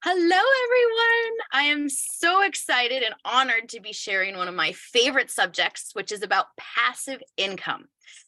Hello, everyone. I am so excited and honored to be sharing one of my favorite subjects, which is about passive income.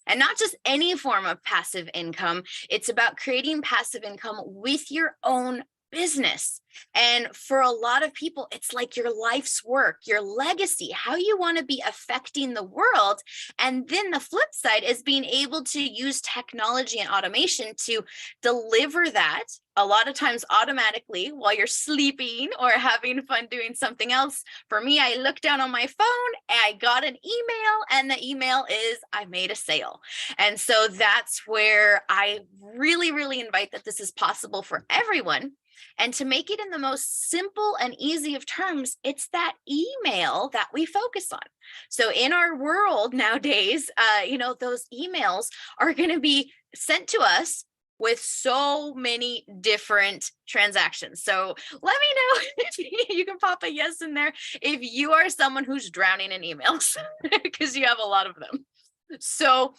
And not just any form of passive income, it's about creating passive income with your own business. And for a lot of people, it's like your life's work, your legacy, how you want to be affecting the world. And then the flip side is being able to use technology and automation to deliver that a lot of times automatically while you're sleeping or having fun doing something else. For me, I look down on my phone, I got an email, and the email is I made a sale. And so that's where I really invite that this is possible for everyone. And to make it in the most simple and easy of terms, it's that email that we focus on. So in our world nowadays, those emails are going to be sent to us with so many different transactions. So let me know if you can pop a yes in there if you are someone who's drowning in emails because you have a lot of them. So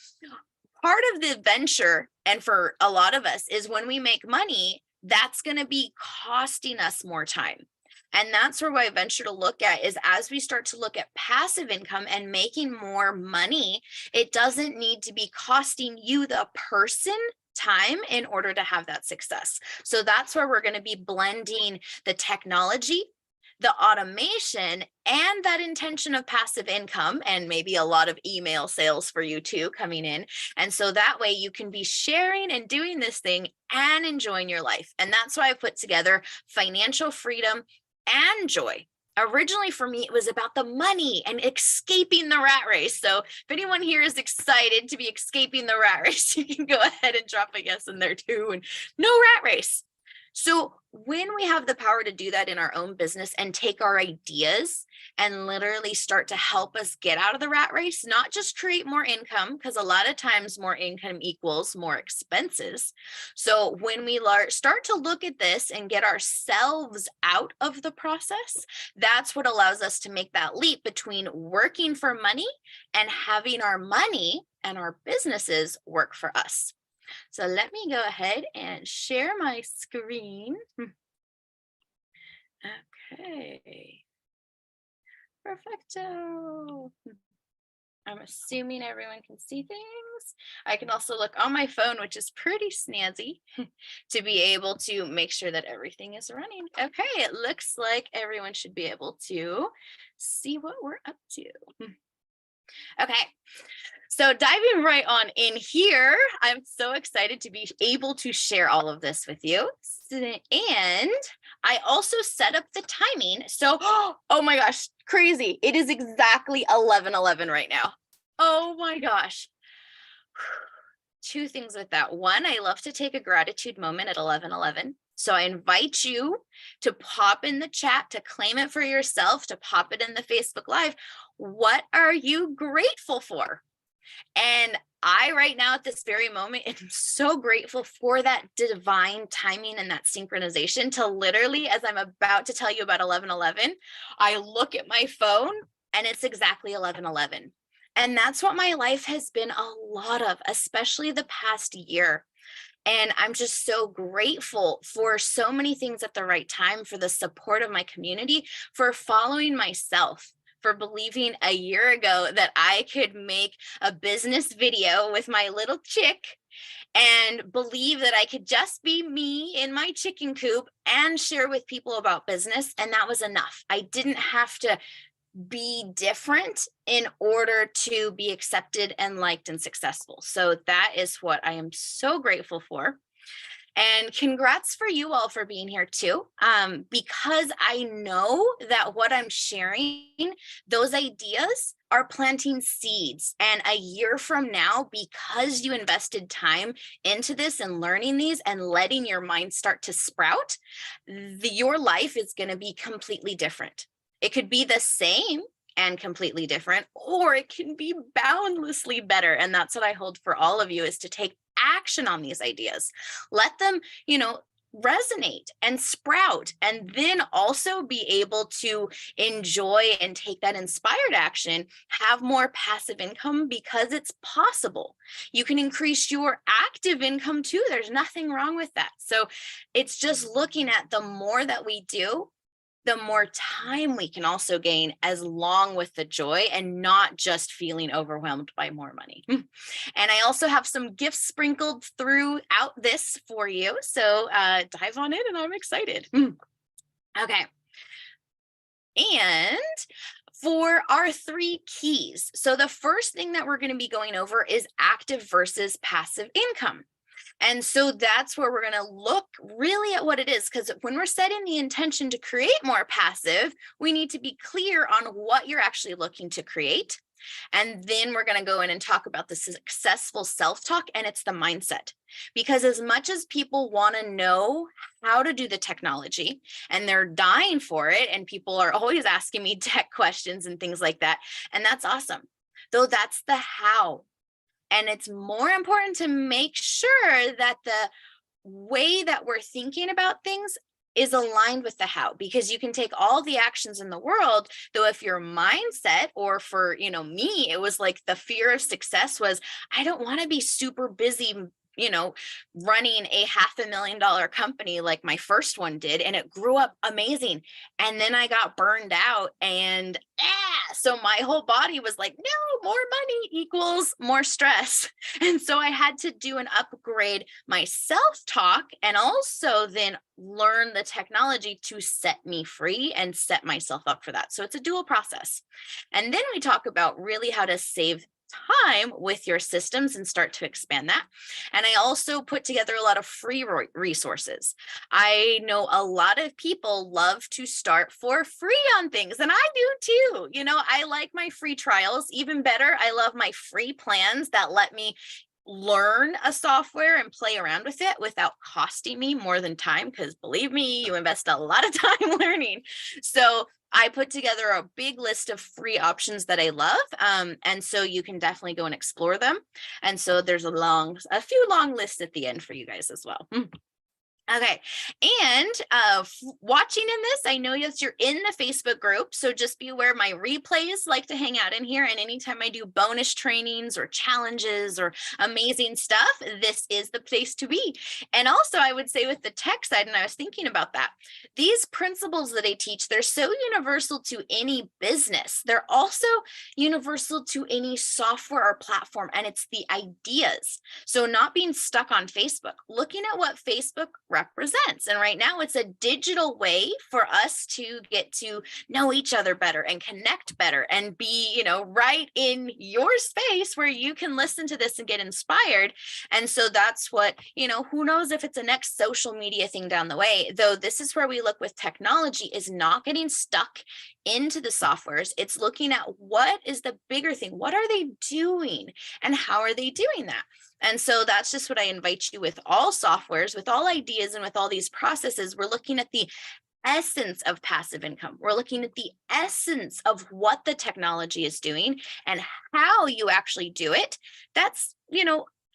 part of the venture, and for a lot of us, is when we make money, that's going to be costing us more time. And that's where I venture to look at is as we start to look at passive income and making more money, it doesn't need to be costing you, the person, time in order to have that success. So that's where we're going to be blending the technology, the automation, and that intention of passive income, and maybe a lot of email sales for you too coming in. And so that way you can be sharing and doing this thing and enjoying your life. And that's why I put together financial freedom and joy. Originally for me, it was about the money and escaping the rat race. So if anyone here is excited to be escaping the rat race, you can go ahead and drop a yes in there too. And no rat race. So when we have the power to do that in our own business and take our ideas and literally start to help us get out of the rat race, not just create more income, because a lot of times more income equals more expenses. So when we start to look at this and get ourselves out of the process, that's what allows us to make that leap between working for money and having our money and our businesses work for us. So let me go ahead and share my screen. Okay. Perfecto. I'm assuming everyone can see things. I can also look on my phone, which is pretty snazzy, to be able to make sure that everything is running. Okay, it looks like everyone should be able to see what we're up to. Okay. So diving right on in here, I'm so excited to be able to share all of this with you. And I also set up the timing. So, oh my gosh, crazy. It is exactly 11:11 right now. Oh my gosh. Two things with that. One, I love to take a gratitude moment at 11:11. So I invite you to pop in the chat, to claim it for yourself, to pop it in the Facebook Live. What are you grateful for? And I, right now at this very moment, am so grateful for that divine timing and that synchronization to literally, as I'm about to tell you about 11:11, I look at my phone and it's exactly 11:11. And that's what my life has been a lot of, especially the past year. And I'm just so grateful for so many things at the right time, for the support of my community, for following myself, for believing a year ago that I could make a business video with my little chick and believe that I could just be me in my chicken coop and share with people about business. And that was enough. I didn't have to be different in order to be accepted and liked and successful. So that is what I am so grateful for. And congrats for you all for being here too, because I know that what I'm sharing, those ideas are planting seeds. And a year from now, because you invested time into this and learning these and letting your mind start to sprout, your life is going to be completely different. It could be the same and completely different, or it can be boundlessly better. And that's what I hold for all of you, is to take action on these ideas. Let them, resonate and sprout, and then also be able to enjoy and take that inspired action, have more passive income because it's possible. You can increase your active income too. There's nothing wrong with that. So it's just looking at the more that we do, the more time we can also gain, as long with the joy and not just feeling overwhelmed by more money. And I also have some gifts sprinkled throughout this for you. So dive on in, and I'm excited. Okay. And for our 3 keys. So the first thing that we're going to be going over is active versus passive income. And so that's where we're going to look really at what it is, because when we're setting the intention to create more passive, we need to be clear on what you're actually looking to create. And then we're going to go in and talk about the successful self-talk, and it's the mindset. Because as much as people want to know how to do the technology and they're dying for it, and people are always asking me tech questions and things like that, and that's awesome. Though that's the how. And it's more important to make sure that the way that we're thinking about things is aligned with the how, because you can take all the actions in the world, though if your mindset, or for, me, it was like the fear of success was, I don't want to be super busy, running a $500,000 company like my first one did, and it grew up amazing. And then I got burned out, and so my whole body was like, no, more money equals more stress. And so I had to do an upgrade my self-talk, and also then learn the technology to set me free and set myself up for that. So it's a dual process. And then we talk about really how to save time with your systems and start to expand that. And I also put together a lot of free resources. I know a lot of people love to start for free on things, and I do too. I like my free trials. Even better, I love my free plans that let me learn a software and play around with it without costing me more than time, because believe me, you invest a lot of time learning. So I put together a big list of free options that I love. And so you can definitely go and explore them. And so there's a few long lists at the end for you guys as well. Okay. And watching in this, I know that you're in the Facebook group, so just be aware my replays like to hang out in here. And anytime I do bonus trainings or challenges or amazing stuff, this is the place to be. And also I would say with the tech side, and I was thinking about that, these principles that I teach, they're so universal to any business. They're also universal to any software or platform, and it's the ideas. So not being stuck on Facebook, looking at what Facebook represents. And right now it's a digital way for us to get to know each other better and connect better and be, right in your space where you can listen to this and get inspired. And so that's what, who knows if it's a next social media thing down the way, though this is where we look with technology, is not getting stuck into the softwares. It's looking at what is the bigger thing. What are they doing and how are they doing that? And so that's just what I invite you with all softwares, with all ideas, and with all these processes. We're looking at the essence of passive income. We're looking at the essence of what the technology is doing and how you actually do it. That's,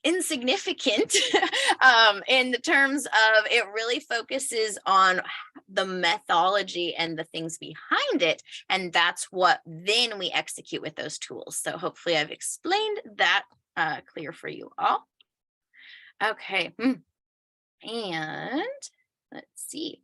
insignificant in the terms of it really focuses on the methodology and the things behind it. And that's what then we execute with those tools. So hopefully I've explained that clear for you all. Okay. And let's see.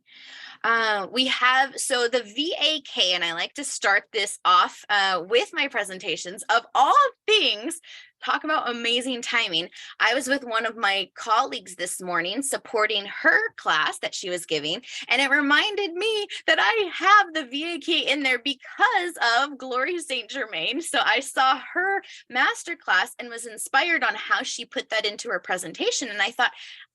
We have, so the VAK, and I like to start this off with my presentations. Of all things, talk about amazing timing. I was with one of my colleagues this morning supporting her class that she was giving, and it reminded me that I have the VAK in there because of Glory St. Germain. So I saw her masterclass and was inspired on how she put that into her presentation. And I thought,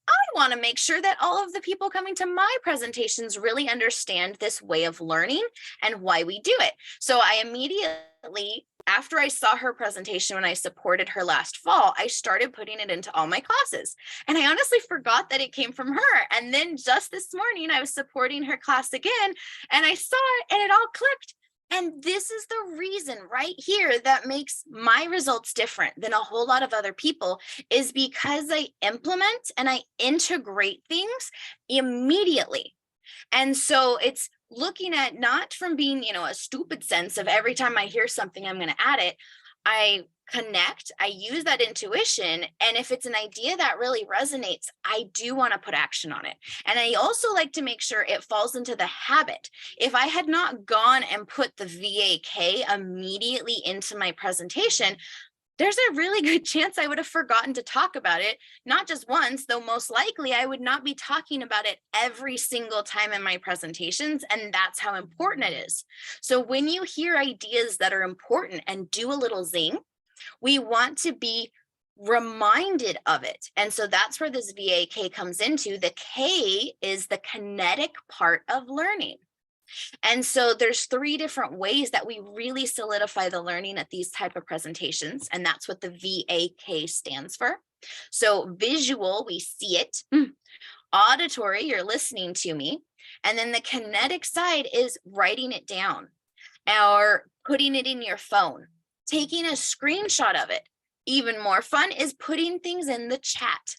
I want to make sure that all of the people coming to my presentations really understand this way of learning and why we do it. So I immediately, after I saw her presentation when I supported her last fall, I started putting it into all my classes. And I honestly forgot that it came from her. And then just this morning, I was supporting her class again, and I saw it and it all clicked. And this is the reason right here that makes my results different than a whole lot of other people, is because I implement and I integrate things immediately. And so it's looking at, not from being, a stupid sense of every time I hear something, I'm going to add it. I connect, I use that intuition. And if it's an idea that really resonates, I do want to put action on it. And I also like to make sure it falls into the habit. If I had not gone and put the VAK immediately into my presentation, there's a really good chance I would have forgotten to talk about it, not just once, though most likely I would not be talking about it every single time in my presentations. And that's how important it is. So when you hear ideas that are important and do a little zing, we want to be reminded of it. And so that's where this VAK comes into. The K is the kinetic part of learning. And so there's 3 different ways that we really solidify the learning at these type of presentations. And that's what the VAK stands for. So visual, we see it. Auditory, you're listening to me. And then the kinetic side is writing it down or putting it in your phone, taking a screenshot of it. Even more fun is putting things in the chat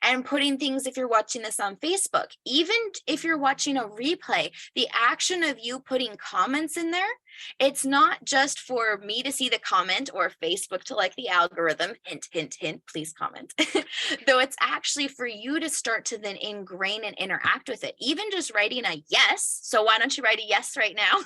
and putting things, if you're watching this on Facebook, even if you're watching a replay, the action of you putting comments in there, it's not just for me to see the comment or Facebook to like the algorithm, hint, hint, hint, please comment, though it's actually for you to start to then ingrain and interact with it. Even just writing a yes. So why don't you write a yes right now?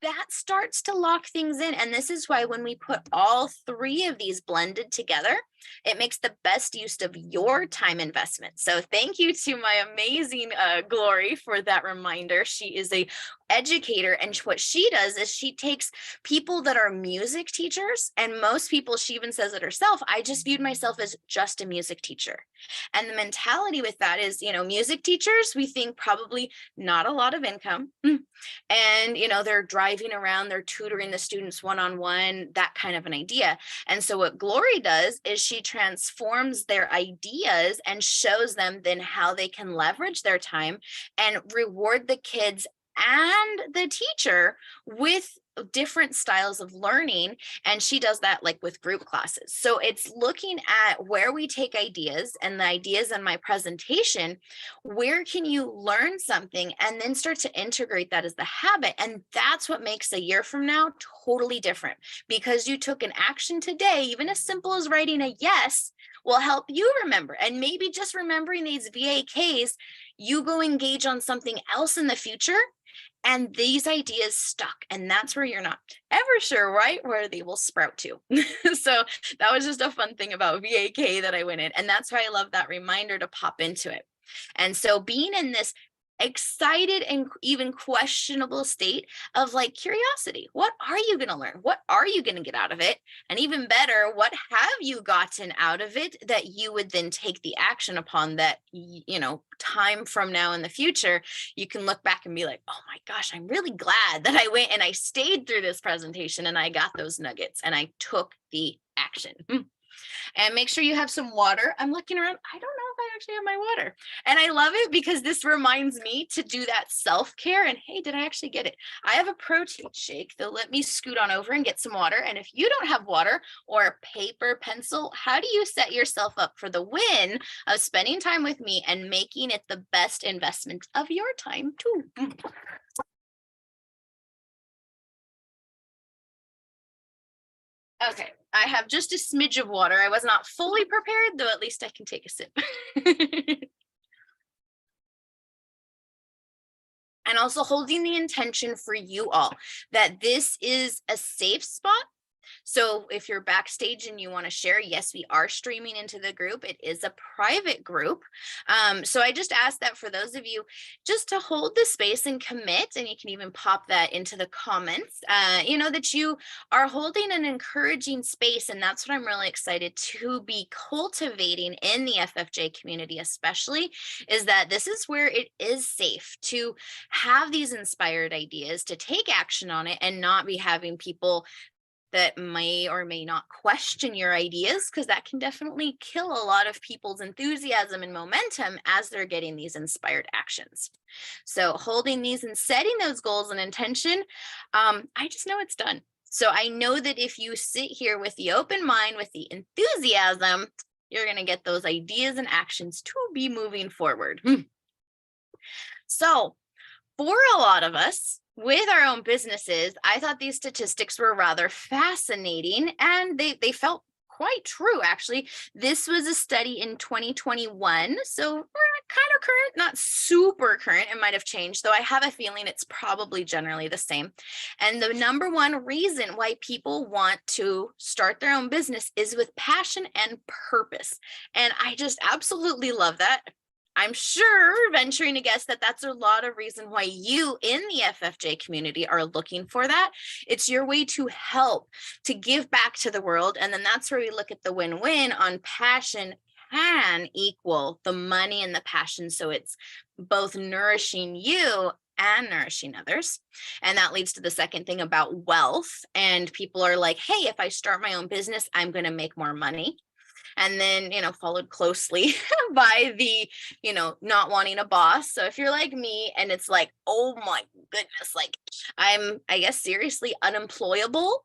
That starts to lock things in. And this is why when we put all 3 of these blended together, it makes the best use of your time investment. So thank you to my amazing Glory for that reminder. She is a educator, and what she does is she takes people that are music teachers, and most people, she even says it herself, I just viewed myself as just a music teacher. And the mentality with that is, music teachers, we think probably not a lot of income. And, they're driving around, they're tutoring the students one-on-one, that kind of an idea. And so what Glory does is she transforms their ideas and shows them then how they can leverage their time and reward the kids and the teacher with different styles of learning. And she does that like with group classes. So it's looking at where we take ideas and the ideas in my presentation, where can you learn something and then start to integrate that as the habit. And that's what makes a year from now totally different, because you took an action today, even as simple as writing a yes will help you remember. And maybe just remembering these VAKs, you go engage on something else in the future, and these ideas stuck. And that's where you're not ever sure, right, where they will sprout to. So that was just a fun thing about VAK that I went in. And that's why I love that reminder to pop into it. And so being in this excited and even questionable state of like curiosity, what are you going to learn? What are you going to get out of it? And even better, what have you gotten out of it that you would then take the action upon, that, time from now in the future, you can look back and be like, oh my gosh, I'm really glad that I went and I stayed through this presentation and I got those nuggets and I took the action. And make sure you have some water. I'm looking around. I don't know if I actually have my water. And I love it because this reminds me to do that self-care. And hey, did I actually get it? I have a protein shake. They'll let me scoot on over and get some water. And if you don't have water or paper, pencil, how do you set yourself up for the win of spending time with me and making it the best investment of your time too? Okay, I have just a smidge of water. I was not fully prepared, though at least I can take a sip. And also holding the intention for you all that this is a safe spot. So if you're backstage and you want to share, yes, we are streaming into the group. It is a private group. So I just ask that for those of you just to hold the space and commit, and you can even pop that into the comments, that you are holding an encouraging space. And that's what I'm really excited to be cultivating in the FFJ community, especially, is that this is where it is safe to have these inspired ideas, to take action on it and not be having people that may or may not question your ideas, because that can definitely kill a lot of people's enthusiasm and momentum as they're getting these inspired actions. So holding these and setting those goals and intention, I just know it's done. So I know that if you sit here with the open mind, with the enthusiasm, you're going to get those ideas and actions to be moving forward. So for a lot of us with our own businesses, I thought these statistics were rather fascinating, and they felt quite true, actually. This was a study in 2021, so kind of current, not super current. It might have changed, though I have a feeling it's probably generally the same. And the number one reason why people want to start their own business is with passion and purpose. And I just absolutely love that. I'm sure, venturing to guess, that that's a lot of reason why you in the FFJ community are looking for that. It's your way to help, to give back to the world. And then that's where we look at the win-win on passion can equal the money and the passion. So it's both nourishing you and nourishing others. And that leads to the second thing about wealth. And people are like, hey, if I start my own business, I'm going to make more money. And then, followed closely by the, not wanting a boss. So if you're like me and it's like, oh my goodness, like I guess, seriously unemployable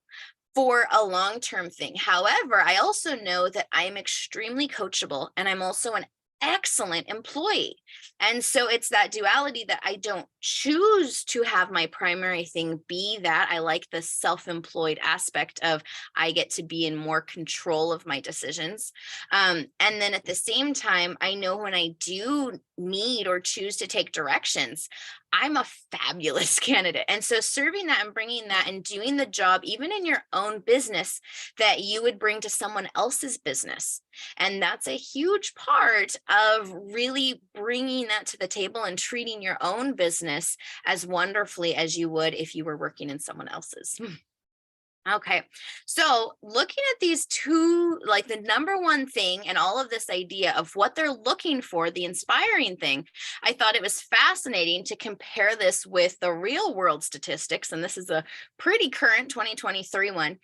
for a long-term thing. However, I also know that I am extremely coachable, and I'm also an excellent employee. And so it's that duality that I don't choose to have my primary thing be that. I like the self-employed aspect of I get to be in more control of my decisions. And then at the same time, I know when I do need or choose to take directions, I'm a fabulous candidate. And so serving that and bringing that and doing the job, even in your own business, that you would bring to someone else's business. And that's a huge part of really bringing that to the table and treating your own business as wonderfully as you would if you were working in someone else's. Okay, so looking at these two, like the number one thing and all of this idea of what they're looking for, the inspiring thing, I thought it was fascinating to compare this with the real world statistics. And this is a pretty current 2023 one.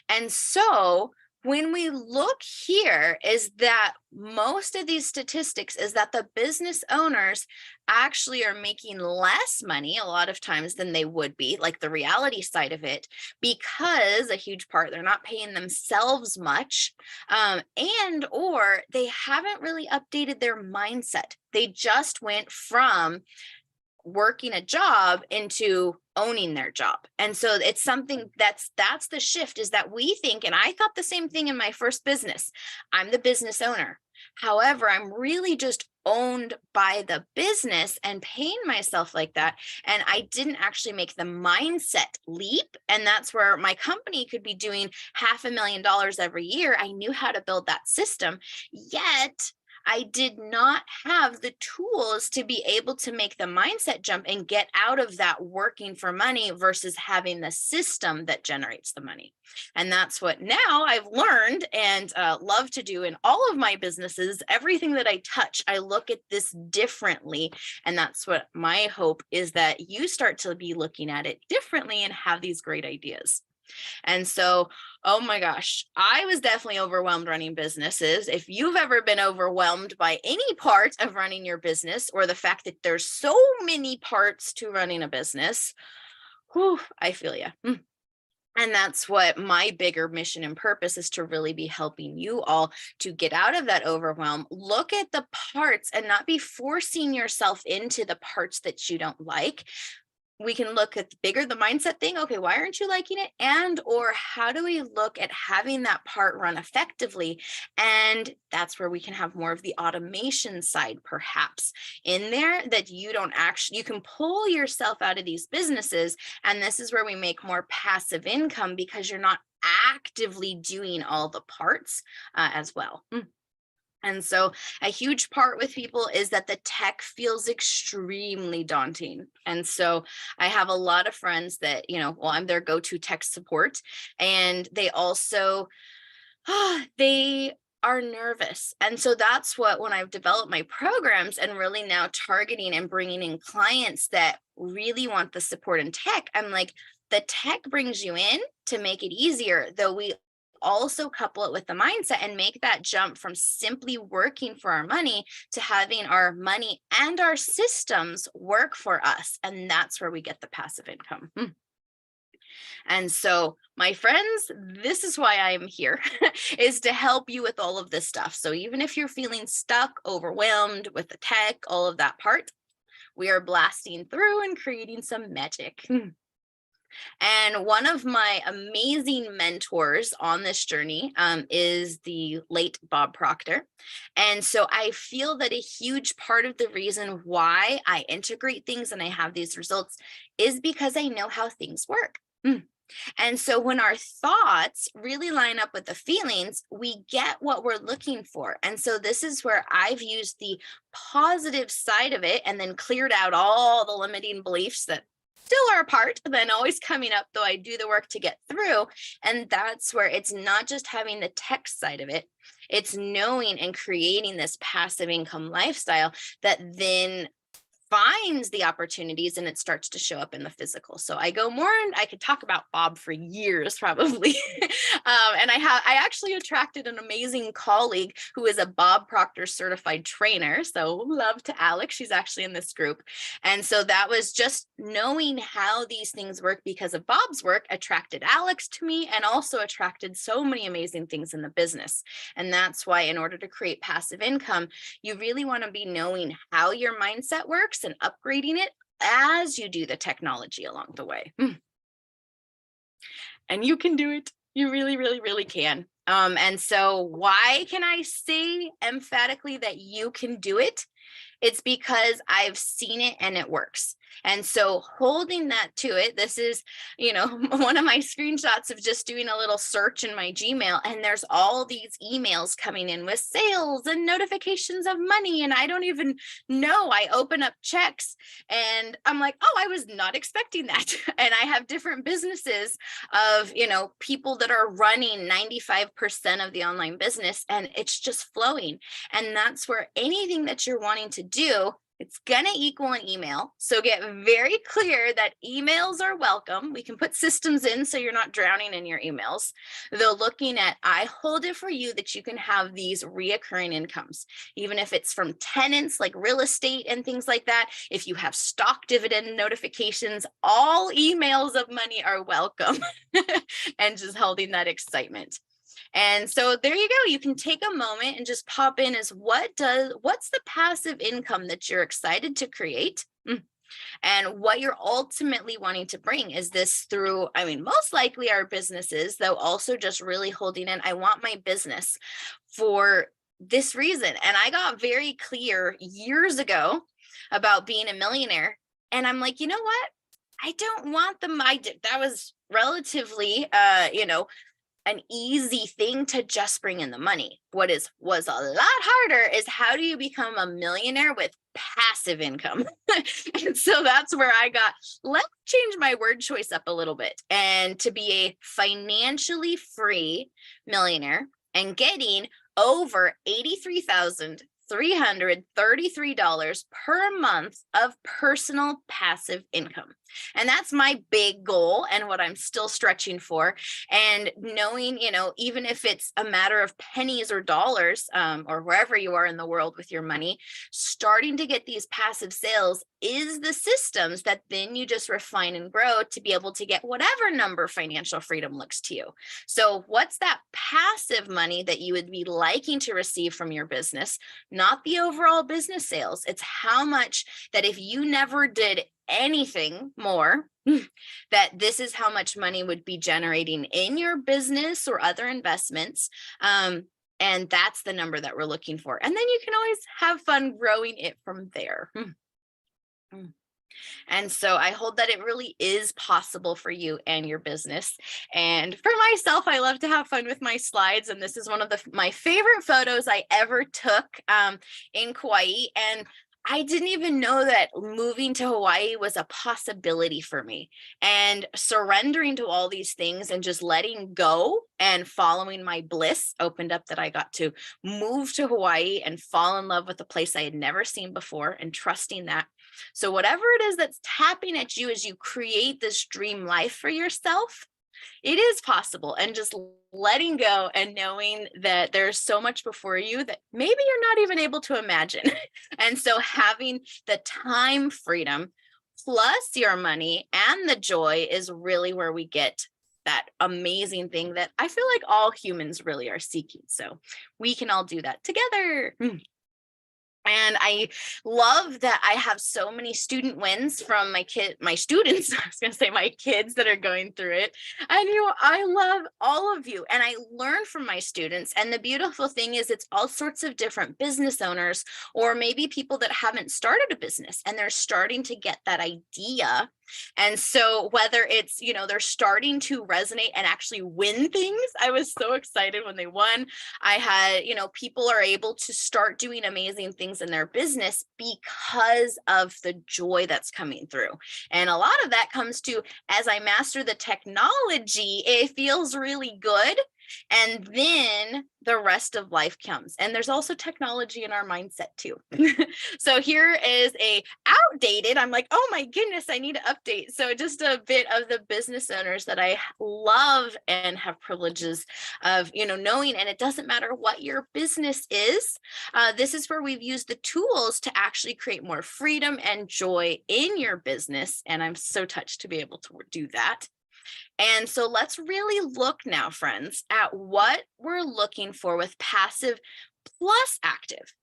And so when we look here, is that most of these statistics is that the business owners actually are making less money a lot of times than they would be, like the reality side of it, because a huge part they're not paying themselves much, and or they haven't really updated their mindset. They just went from working a job into owning their job. And so it's something that's the shift, is that we think, and I thought the same thing in my first business, I'm the business owner. However, I'm really just owned by the business and paying myself like that. And I didn't actually make the mindset leap. And that's where my company could be doing $500,000 every year. I knew how to build that system, yet I did not have the tools to be able to make the mindset jump and get out of that working for money versus having the system that generates the money. And that's what now I've learned and love to do in all of my businesses. Everything that I touch, I look at this differently. And that's what my hope is, that you start to be looking at it differently and have these great ideas. And so, oh my gosh, I was definitely overwhelmed running businesses. If you've ever been overwhelmed by any part of running your business, or the fact that there's so many parts to running a business, whew, I feel you. And that's what my bigger mission and purpose is, to really be helping you all to get out of that overwhelm, look at the parts and not be forcing yourself into the parts that you don't like. We can look at bigger, the mindset thing. Okay, why aren't you liking it? And or how do we look at having that part run effectively? And that's where we can have more of the automation side perhaps in there, that you don't actually, you can pull yourself out of these businesses. And this is where we make more passive income, because you're not actively doing all the parts as well. And so a huge part with people is that the tech feels extremely daunting. And so I have a lot of friends that, I'm their go-to tech support. And they also, they are nervous. And so that's what, when I've developed my programs and really now targeting and bringing in clients that really want the support in tech, I'm like, the tech brings you in, to make it easier, though we also couple it with the mindset and make that jump from simply working for our money to having our money and our systems work for us. And that's where we get the passive income. And so, my friends, this is why I'm here, is to help you with all of this stuff. So even if you're feeling stuck, overwhelmed with the tech, all of that part, we are blasting through and creating some magic. And one of my amazing mentors on this journey is the late Bob Proctor. And so I feel that a huge part of the reason why I integrate things and I have these results is because I know how things work. And so when our thoughts really line up with the feelings, we get what we're looking for. And so this is where I've used the positive side of it and then cleared out all the limiting beliefs that still are a part, then always coming up, though I do the work to get through. And that's where it's not just having the tech side of it, it's knowing and creating this passive income lifestyle that then finds the opportunities and it starts to show up in the physical. So I go more, and I could talk about Bob for years probably. And I actually attracted an amazing colleague who is a Bob Proctor certified trainer. So love to Alex. She's actually in this group. And so that was just knowing how these things work because of Bob's work attracted Alex to me and also attracted so many amazing things in the business. And that's why in order to create passive income, you really want to be knowing how your mindset works and upgrading it as you do the technology along the way. And you can do it. You really, really, really can. And so why can I say emphatically that you can do it? It's because I've seen it and it works. And so holding that to it, this is, one of my screenshots of just doing a little search in my Gmail, and there's all these emails coming in with sales and notifications of money. And I don't even know. I open up checks and I'm like, oh, I was not expecting that. And I have different businesses of, people that are running 95% of the online business, and it's just flowing. And that's where anything that you're wanting to do, it's going to equal an email. So get very clear that emails are welcome. We can put systems in so you're not drowning in your emails. Though looking at, I hold it for you that you can have these reoccurring incomes, even if it's from tenants like real estate and things like that. If you have stock dividend notifications, all emails of money are welcome. And just holding that excitement. And so there you go. You can take a moment and just pop in as what's the passive income that you're excited to create? And what you're ultimately wanting to bring. Is this through, most likely our businesses, though also just really holding in, I want my business for this reason. And I got very clear years ago about being a millionaire. And I'm like, you know what? I don't want them. That was relatively, an easy thing to just bring in the money. What was a lot harder is how do you become a millionaire with passive income? And so that's where let's change my word choice up a little bit, and to be a financially free millionaire and getting over $83,333 per month of personal passive income. And that's my big goal and what I'm still stretching for. And knowing, even if it's a matter of pennies or dollars, or wherever you are in the world with your money, starting to get these passive sales is the systems that then you just refine and grow to be able to get whatever number financial freedom looks to you. So what's that passive money that you would be liking to receive from your business? Not the overall business sales. It's how much that if you never did anything more, that this is how much money would be generating in your business or other investments. And that's the number that we're looking for. And then you can always have fun growing it from there. And so I hold that it really is possible for you and your business. And for myself, I love to have fun with my slides. And this is one of my favorite photos I ever took in Kauai. And I didn't even know that moving to Hawaii was a possibility for me, and surrendering to all these things and just letting go and following my bliss opened up that I got to move to Hawaii and fall in love with a place I had never seen before, and trusting that. So whatever it is that's tapping at you as you create this dream life for yourself, It is possible. And just letting go and knowing that there's so much before you that maybe you're not even able to imagine. And so having the time freedom plus your money and the joy is really where we get that amazing thing that I feel like all humans really are seeking. So we can all do that together. And I love that I have so many student wins from my students, I was going to say my kids that are going through it. And, I love all of you and I learn from my students. And the beautiful thing is it's all sorts of different business owners, or maybe people that haven't started a business and they're starting to get that idea. And so whether it's, they're starting to resonate and actually win things. I was so excited when they won. I had, people are able to start doing amazing things in their business because of the joy that's coming through. And a lot of that comes to, as I master the technology, it feels really good. And then the rest of life comes. And there's also technology in our mindset too. So here is a outdated, I'm like, oh my goodness, I need to update. So just a bit of the business owners that I love and have privileges of, knowing, and it doesn't matter what your business is. This is where we've used the tools to actually create more freedom and joy in your business. And I'm so touched to be able to do that. And so let's really look now, friends, at what we're looking for with passive plus active.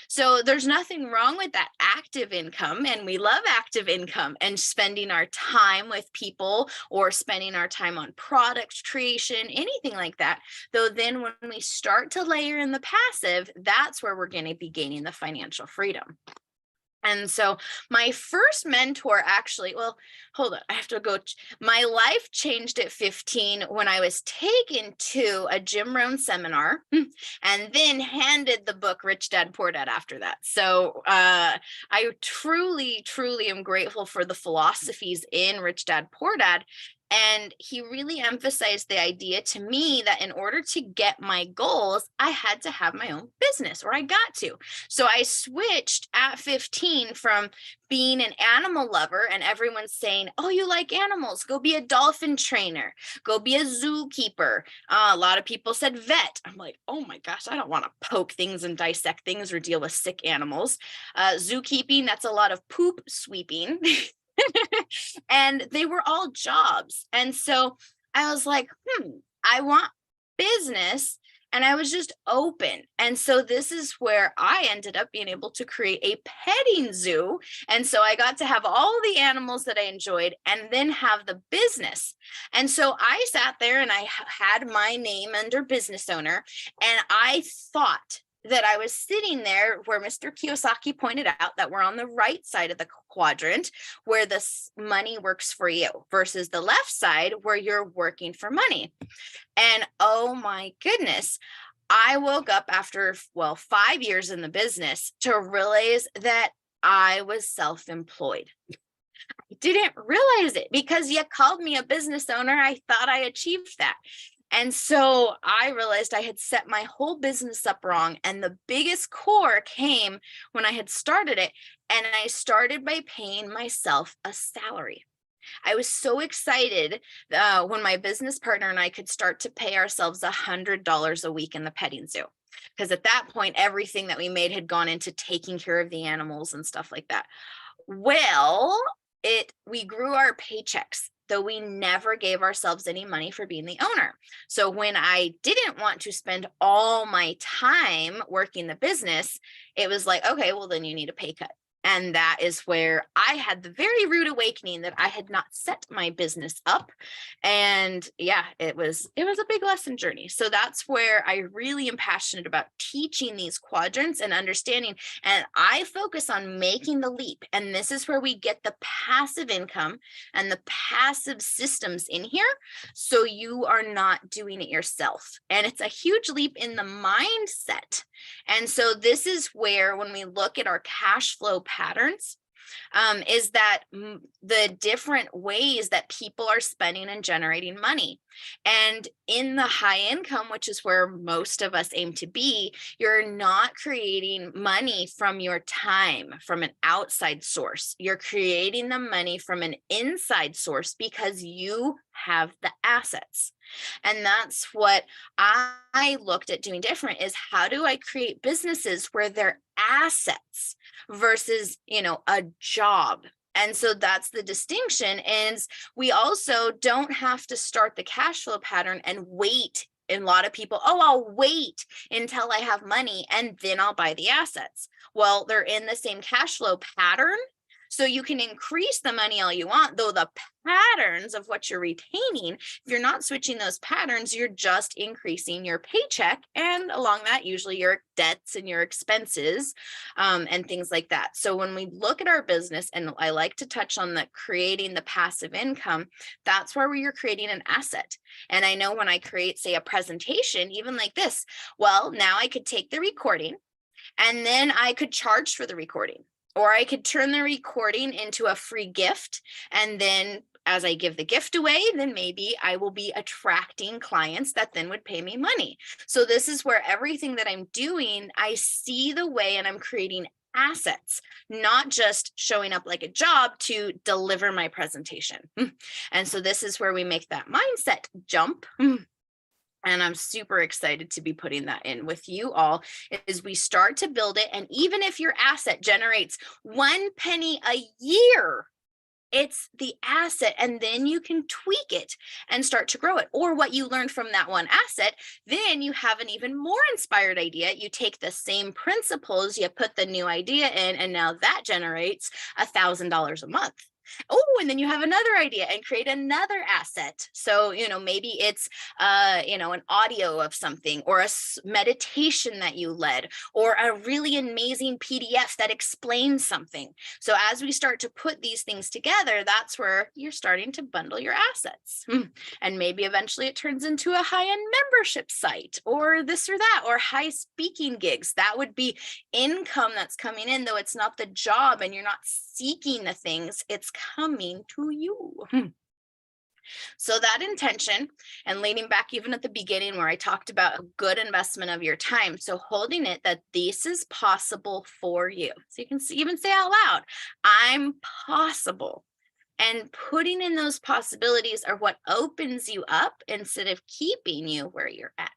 So there's nothing wrong with that active income, and we love active income and spending our time with people or spending our time on product creation, anything like that. Though then when we start to layer in the passive, that's where we're going to be gaining the financial freedom. And so my first mentor actually, well, hold on, I have to go. My life changed at 15 when I was taken to a Jim Rohn seminar and then handed the book Rich Dad, Poor Dad after that. So I truly, truly am grateful for the philosophies in Rich Dad, Poor Dad. And he really emphasized the idea to me that in order to get my goals, I had to have my own business, or I got to. So I switched at 15 from being an animal lover and everyone's saying, oh, you like animals, go be a dolphin trainer, go be a zookeeper. A lot of people said vet. I'm like, oh my gosh, I don't want to poke things and dissect things or deal with sick animals. Zookeeping, that's a lot of poop sweeping. And they were all jobs. And so I was like, I want business. And I was just open. And so this is where I ended up being able to create a petting zoo. And so I got to have all the animals that I enjoyed and then have the business. And so I sat there and I had my name under business owner. And I thought that I was sitting there where Mr. Kiyosaki pointed out that we're on the right side of the quadrant where this money works for you versus the left side where you're working for money. And oh my goodness, I woke up after, 5 years in the business to realize that I was self-employed. I didn't realize it because you called me a business owner. I thought I achieved that. And so I realized I had set my whole business up wrong. And the biggest core came when I had started it. And I started by paying myself a salary. I was so excited when my business partner and I could start to pay ourselves $100 a week in the petting zoo. Because at that point, everything that we made had gone into taking care of the animals and stuff like that. Well, we grew our paychecks, though we never gave ourselves any money for being the owner. So when I didn't want to spend all my time working the business, it was like, okay, well, then you need a pay cut. And that is where I had the very rude awakening that I had not set my business up. And yeah, it was a big lesson journey. So that's where I really am passionate about teaching these quadrants and understanding. And I focus on making the leap. And this is where we get the passive income and the passive systems in here. So you are not doing it yourself. And it's a huge leap in the mindset. And so this is where, when we look at our cash flow patterns, is that the different ways that people are spending and generating money. And in the high income, which is where most of us aim to be, you're not creating money from your time, from an outside source. You're creating the money from an inside source because you have the assets. And that's what I looked at doing different, is how do I create businesses where they're assets versus, a job. And so that's the distinction. And we also don't have to start the cash flow pattern and wait. And a lot of people, I'll wait until I have money and then I'll buy the assets. Well, they're in the same cash flow pattern. So you can increase the money all you want, though the patterns of what you're retaining, if you're not switching those patterns, you're just increasing your paycheck. And along that, usually your debts and your expenses and things like that. So when we look at our business, and I like to touch on the creating the passive income, that's where you're creating an asset. And I know when I create, say, a presentation, even like this, well, now I could take the recording and then I could charge for the recording. Or I could turn the recording into a free gift. And then as I give the gift away, then maybe I will be attracting clients that then would pay me money. So this is where everything that I'm doing, I see the way and I'm creating assets, not just showing up like a job to deliver my presentation. And so this is where we make that mindset jump. And I'm super excited to be putting that in with you all, is we start to build it. And even if your asset generates 1 penny a year, it's the asset. And then you can tweak it and start to grow it. Or what you learned from that one asset, then you have an even more inspired idea. You take the same principles, you put the new idea in, and now that generates $1,000 a month. Oh, and then you have another idea and create another asset. So, maybe it's, an audio of something, or a meditation that you led, or a really amazing PDF that explains something. So as we start to put these things together, that's where you're starting to bundle your assets. And maybe eventually it turns into a high-end membership site, or this or that, or high speaking gigs. That would be income that's coming in, though it's not the job and you're not seeking the things, it's coming to you. So that intention, and leaning back even at the beginning where I talked about a good investment of your time. So holding it that this is possible for you. So you can even say out loud, I'm possible. And putting in those possibilities are what opens you up instead of keeping you where you're at.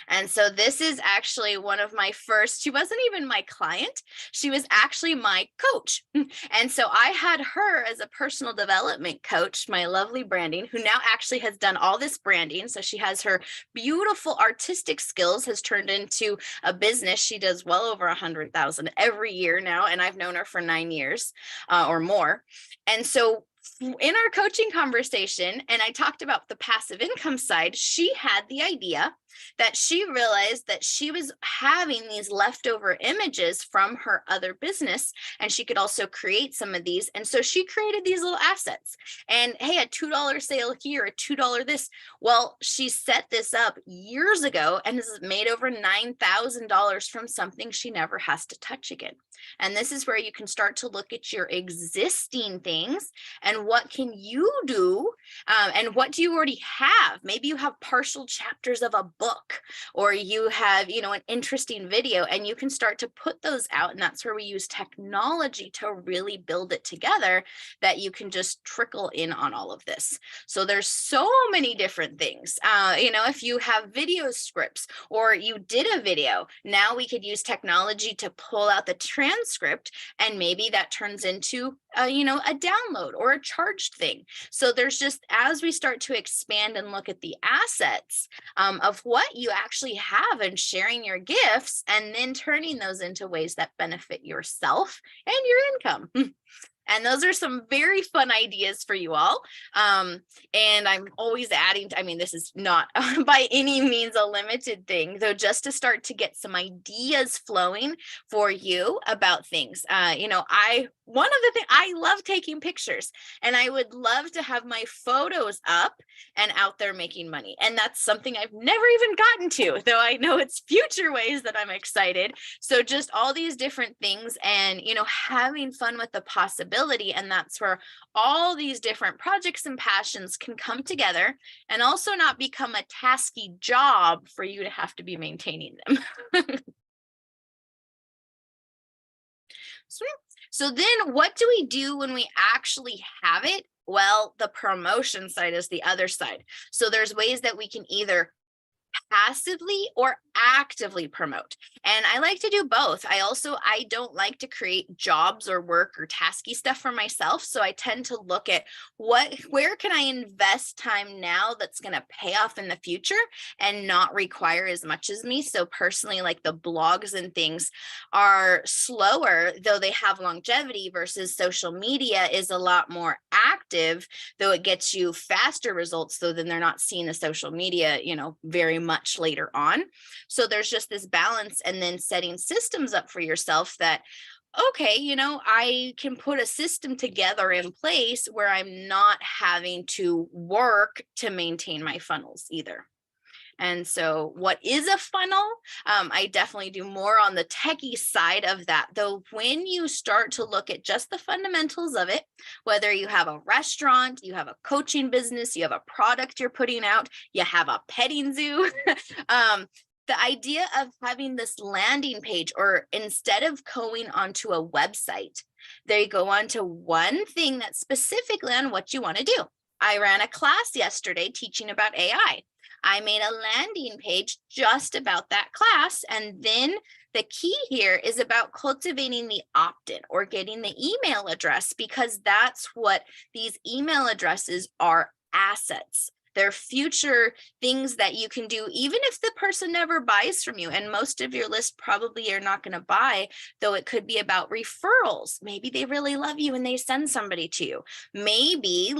And so this is actually one of my first, she wasn't even my client. She was actually my coach. And so I had her as a personal development coach, my lovely Branding, who now actually has done all this branding. So she has her beautiful artistic skills has turned into a business. She does well over 100,000 every year now. And I've known her for 9 years or more. And so in our coaching conversation, and I talked about the passive income side, she had the idea that she realized that she was having these leftover images from her other business, and she could also create some of these. And so she created these little assets. And hey, a $2 sale here, a $2 this. Well, she set this up years ago and has made over $9,000 from something she never has to touch again. And this is where you can start to look at your existing things and what can you do, and what do you already have? Maybe you have partial chapters of a book, or you have, an interesting video, and you can start to put those out. And that's where we use technology to really build it together, that you can just trickle in on all of this. So there's so many different things. If you have video scripts, or you did a video, now we could use technology to pull out the transcript, and maybe that turns into a download or a charged thing. So there's just, as we start to expand and look at the assets of what you actually have, and sharing your gifts, and then turning those into ways that benefit yourself and your income. And those are some very fun ideas for you all. And I'm always adding, this is not by any means a limited thing, though, just to start to get some ideas flowing for you about things. One of the things, I love taking pictures, and I would love to have my photos up and out there making money. And that's something I've never even gotten to, though I know it's future ways that I'm excited. So just all these different things, and, having fun with the possibility. And that's where all these different projects and passions can come together and also not become a tasky job for you to have to be maintaining them. Sweet. So then what do we do when we actually have it? Well, the promotion side is the other side. So there's ways that we can either passively or actively promote. And I like to do both. I don't like to create jobs or work or tasky stuff for myself. So I tend to look at where can I invest time now that's going to pay off in the future and not require as much as me. So personally, like the blogs and things are slower, though they have longevity, versus social media is a lot more active, though it gets you faster results, though then they're not seeing the social media, very much later on. So there's just this balance, and then setting systems up for yourself that, okay, I can put a system together in place where I'm not having to work to maintain my funnels either. And so what is a funnel? I definitely do more on the techie side of that, though. When you start to look at just the fundamentals of it, whether you have a restaurant, you have a coaching business, you have a product you're putting out, you have a petting zoo, the idea of having this landing page, or instead of going onto a website, they go onto one thing that's specifically on what you want to do. I ran a class yesterday teaching about AI. I made a landing page just about that class. And then the key here is about cultivating the opt-in, or getting the email address, because that's what these email addresses are: assets. They're future things that you can do, even if the person never buys from you. And most of your list probably are not going to buy, though it could be about referrals. Maybe they really love you and they send somebody to you. Maybe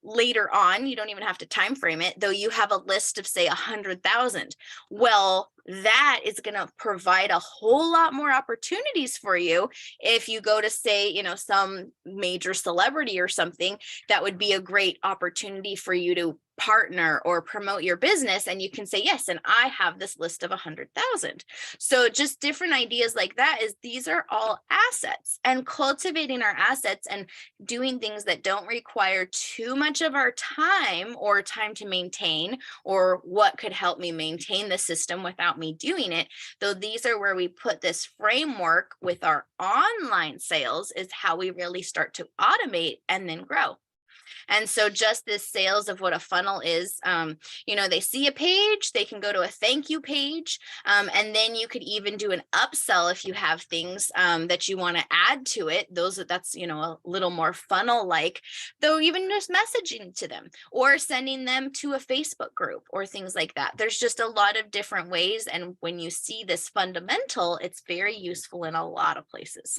later on, you don't even have to time frame it, though you have a list of, say, 100,000. Well, that is going to provide a whole lot more opportunities for you. If you go to, say, some major celebrity or something, that would be a great opportunity for you to partner or promote your business, and you can say, yes, and I have this list of 100,000. So just different ideas like that. These are all assets, and cultivating our assets and doing things that don't require too much of our time, or time to maintain, or what could help me maintain the system without me doing it. Though these are where we put this framework with our online sales, is how we really start to automate and then grow. And so just this sales of what a funnel is, they see a page, they can go to a thank you page, and then you could even do an upsell if you have things that you want to add to it. That's a little more funnel like, though, even just messaging to them or sending them to a Facebook group or things like that. There's just a lot of different ways. And when you see this fundamental, it's very useful in a lot of places.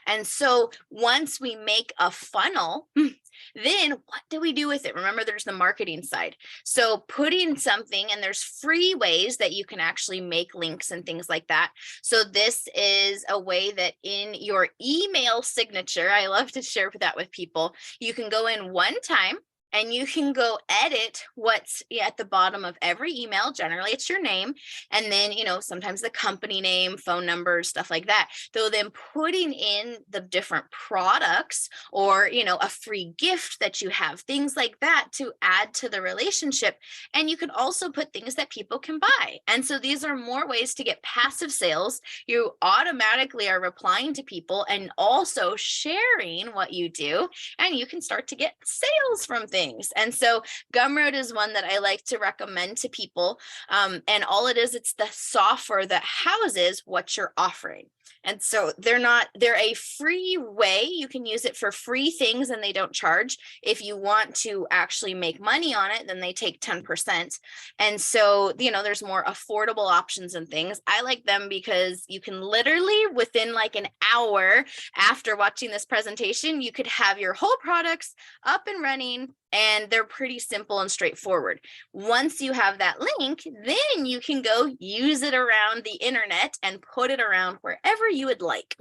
And so once we make a funnel, then what do we do with it? Remember, there's the marketing side. So putting something, and there's free ways that you can actually make links and things like that. So this is a way that in your email signature, I love to share that with people, you can go in one time, and you can go edit what's at the bottom of every email. Generally, it's your name. And then, sometimes the company name, phone number, stuff like that. Though then putting in the different products, or, a free gift that you have, things like that to add to the relationship. And you can also put things that people can buy. And so these are more ways to get passive sales. You automatically are replying to people and also sharing what you do, and you can start to get sales from things. And so Gumroad is one that I like to recommend to people. And all it is, it's the software that houses what you're offering. And so they're a free way. You can use it for free things and they don't charge. If you want to actually make money on it, then they take 10%. And so, there's more affordable options and things. I like them because you can literally within like an hour after watching this presentation, you could have your whole products up and running, and they're pretty simple and straightforward. Once you have that link, then you can go use it around the internet and put it around wherever you would like.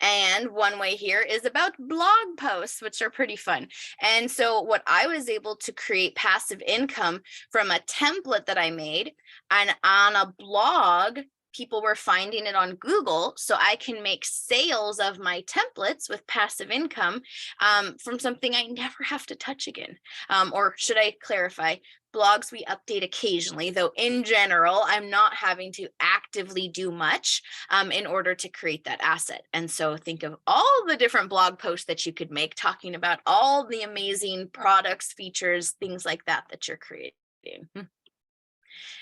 And one way here is about blog posts, which are pretty fun. And so what I was able to create passive income from a template that I made, and on a blog, people were finding it on Google, so I can make sales of my templates with passive income from something I never have to touch again. Or should I clarify? Blogs we update occasionally, though in general, I'm not having to actively do much in order to create that asset. And so think of all the different blog posts that you could make talking about all the amazing products, features, things like that you're creating.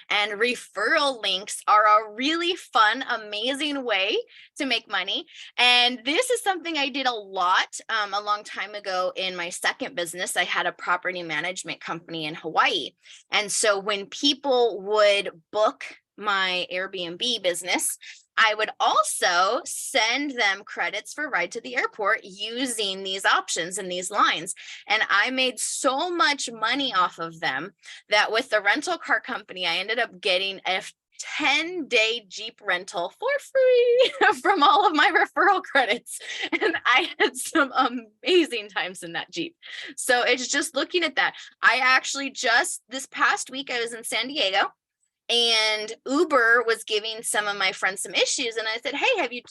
And referral links are a really fun, amazing way to make money. And this is something I did a lot a long time ago in my second business. I had a property management company in Hawaii. And so when people would book my Airbnb business, I would also send them credits for ride to the airport using these options and these lines. And I made so much money off of them that with the rental car company, I ended up getting a 10-day Jeep rental for free from all of my referral credits. And I had some amazing times in that Jeep. So it's just looking at that. I actually just this past week, I was in San Diego. And Uber was giving some of my friends some issues. And I said, hey, have you,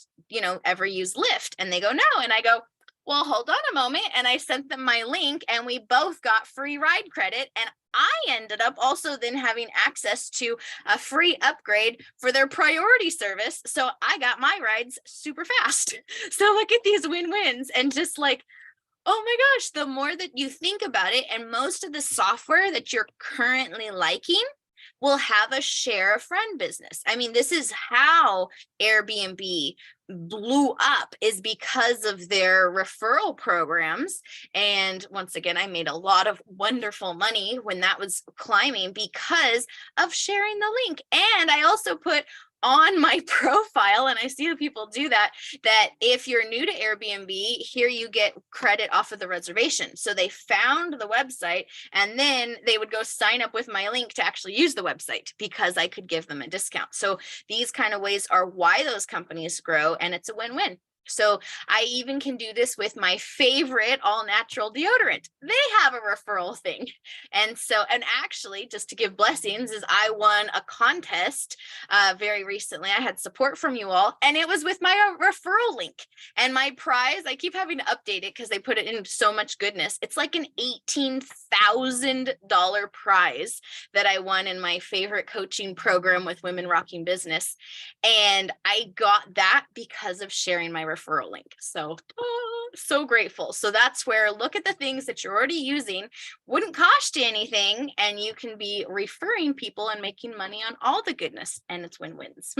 ever used Lyft? And they go, no. And I go, well, hold on a moment. And I sent them my link and we both got free ride credit. And I ended up also then having access to a free upgrade for their priority service. So I got my rides super fast. So look at these win-wins and just like, oh my gosh, the more that you think about it, and most of the software that you're currently liking will have a share a friend business. I mean, this is how Airbnb blew up, is because of their referral programs. And once again, I made a lot of wonderful money when that was climbing because of sharing the link. And I also put on my profile, and I see how people do that if you're new to Airbnb, here you get credit off of the reservation. So they found the website and then they would go sign up with my link to actually use the website because I could give them a discount. So these kind of ways are why those companies grow, and it's a win-win. So I even can do this with my favorite all natural deodorant. They have a referral thing. And actually, just to give blessings, is I won a contest very recently. I had support from you all, and it was with my referral link. And my prize, I keep having to update it because they put it in so much goodness. It's like an $18,000 prize that I won in my favorite coaching program with Women Rocking Business. And I got that because of sharing my referral link. So grateful. So that's where, look at the things that you're already using, wouldn't cost you anything, and you can be referring people and making money on all the goodness, and it's win-wins.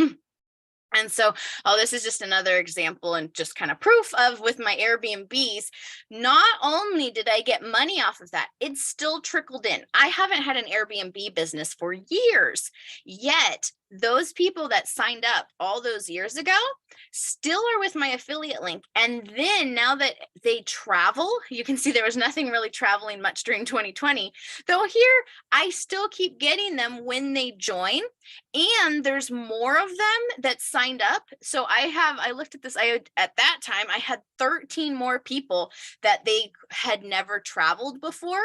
And so, this is just another example and just kind of proof of with my Airbnbs, not only did I get money off of that, it still trickled in. I haven't had an Airbnb business for years, yet those people that signed up all those years ago still are with my affiliate link. And then now that they travel, you can see there was nothing really traveling much during 2020, though here I still keep getting them when they join. And there's more of them that signed up. So I looked at this, at that time, I had 13 more people that they had never traveled before.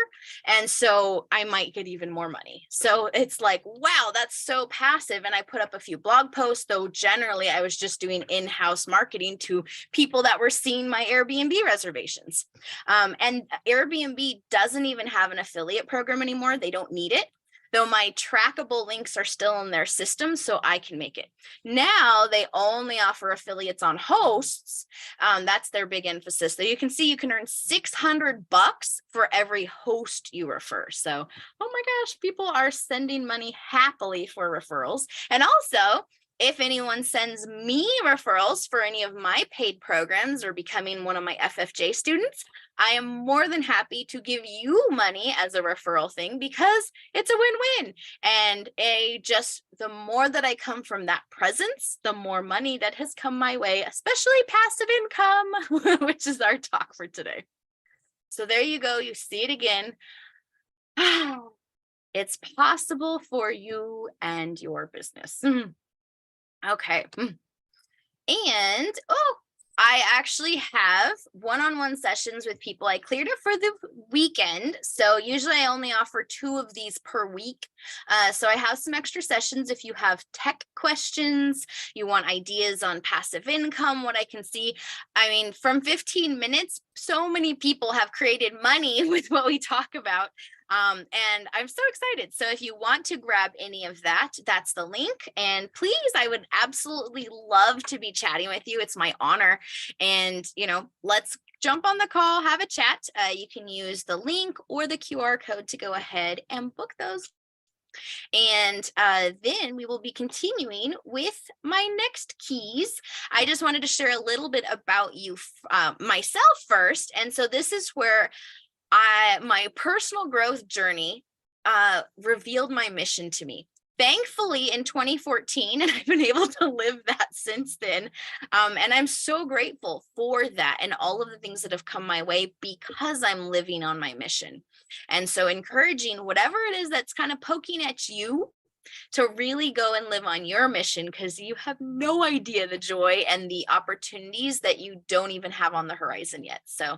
And so I might get even more money. So it's like, wow, that's so passive. And I put up a few blog posts, though generally I was just doing in-house marketing to people that were seeing my Airbnb reservations. And Airbnb doesn't even have an affiliate program anymore. They don't need it, though my trackable links are still in their system, so I can make it. Now they only offer affiliates on hosts. That's their big emphasis. So you can see you can earn $600 for every host you refer. So, oh my gosh, people are sending money happily for referrals. And also, If anyone sends me referrals for any of my paid programs or becoming one of my FFJ students, I am more than happy to give you money as a referral thing because it's a win-win. And the more that I come from that presence, the more money that has come my way, especially passive income, which is our talk for today. So there you go. You see it again. It's possible for you and your business. Okay. And I actually have one-on-one sessions with people. I cleared it for the weekend. So usually I only offer 2 of these per week. So I have some extra sessions. If you have tech questions, you want ideas on passive income, what I can see. I mean, from 15 minutes, so many people have created money with what we talk about. And I'm so excited. So if you want to grab any of that, that's the link. And please, I would absolutely love to be chatting with you. It's my honor. And, let's jump on the call, have a chat. You can use the link or the QR code to go ahead and book those. And then we will be continuing with my next keys. I just wanted to share a little bit about you, myself first. And so this is where my personal growth journey revealed my mission to me. Thankfully in 2014, and I've been able to live that since then. And I'm so grateful for that and all of the things that have come my way because I'm living on my mission. And so encouraging whatever it is that's kind of poking at you to really go and live on your mission, because you have no idea the joy and the opportunities that you don't even have on the horizon yet. So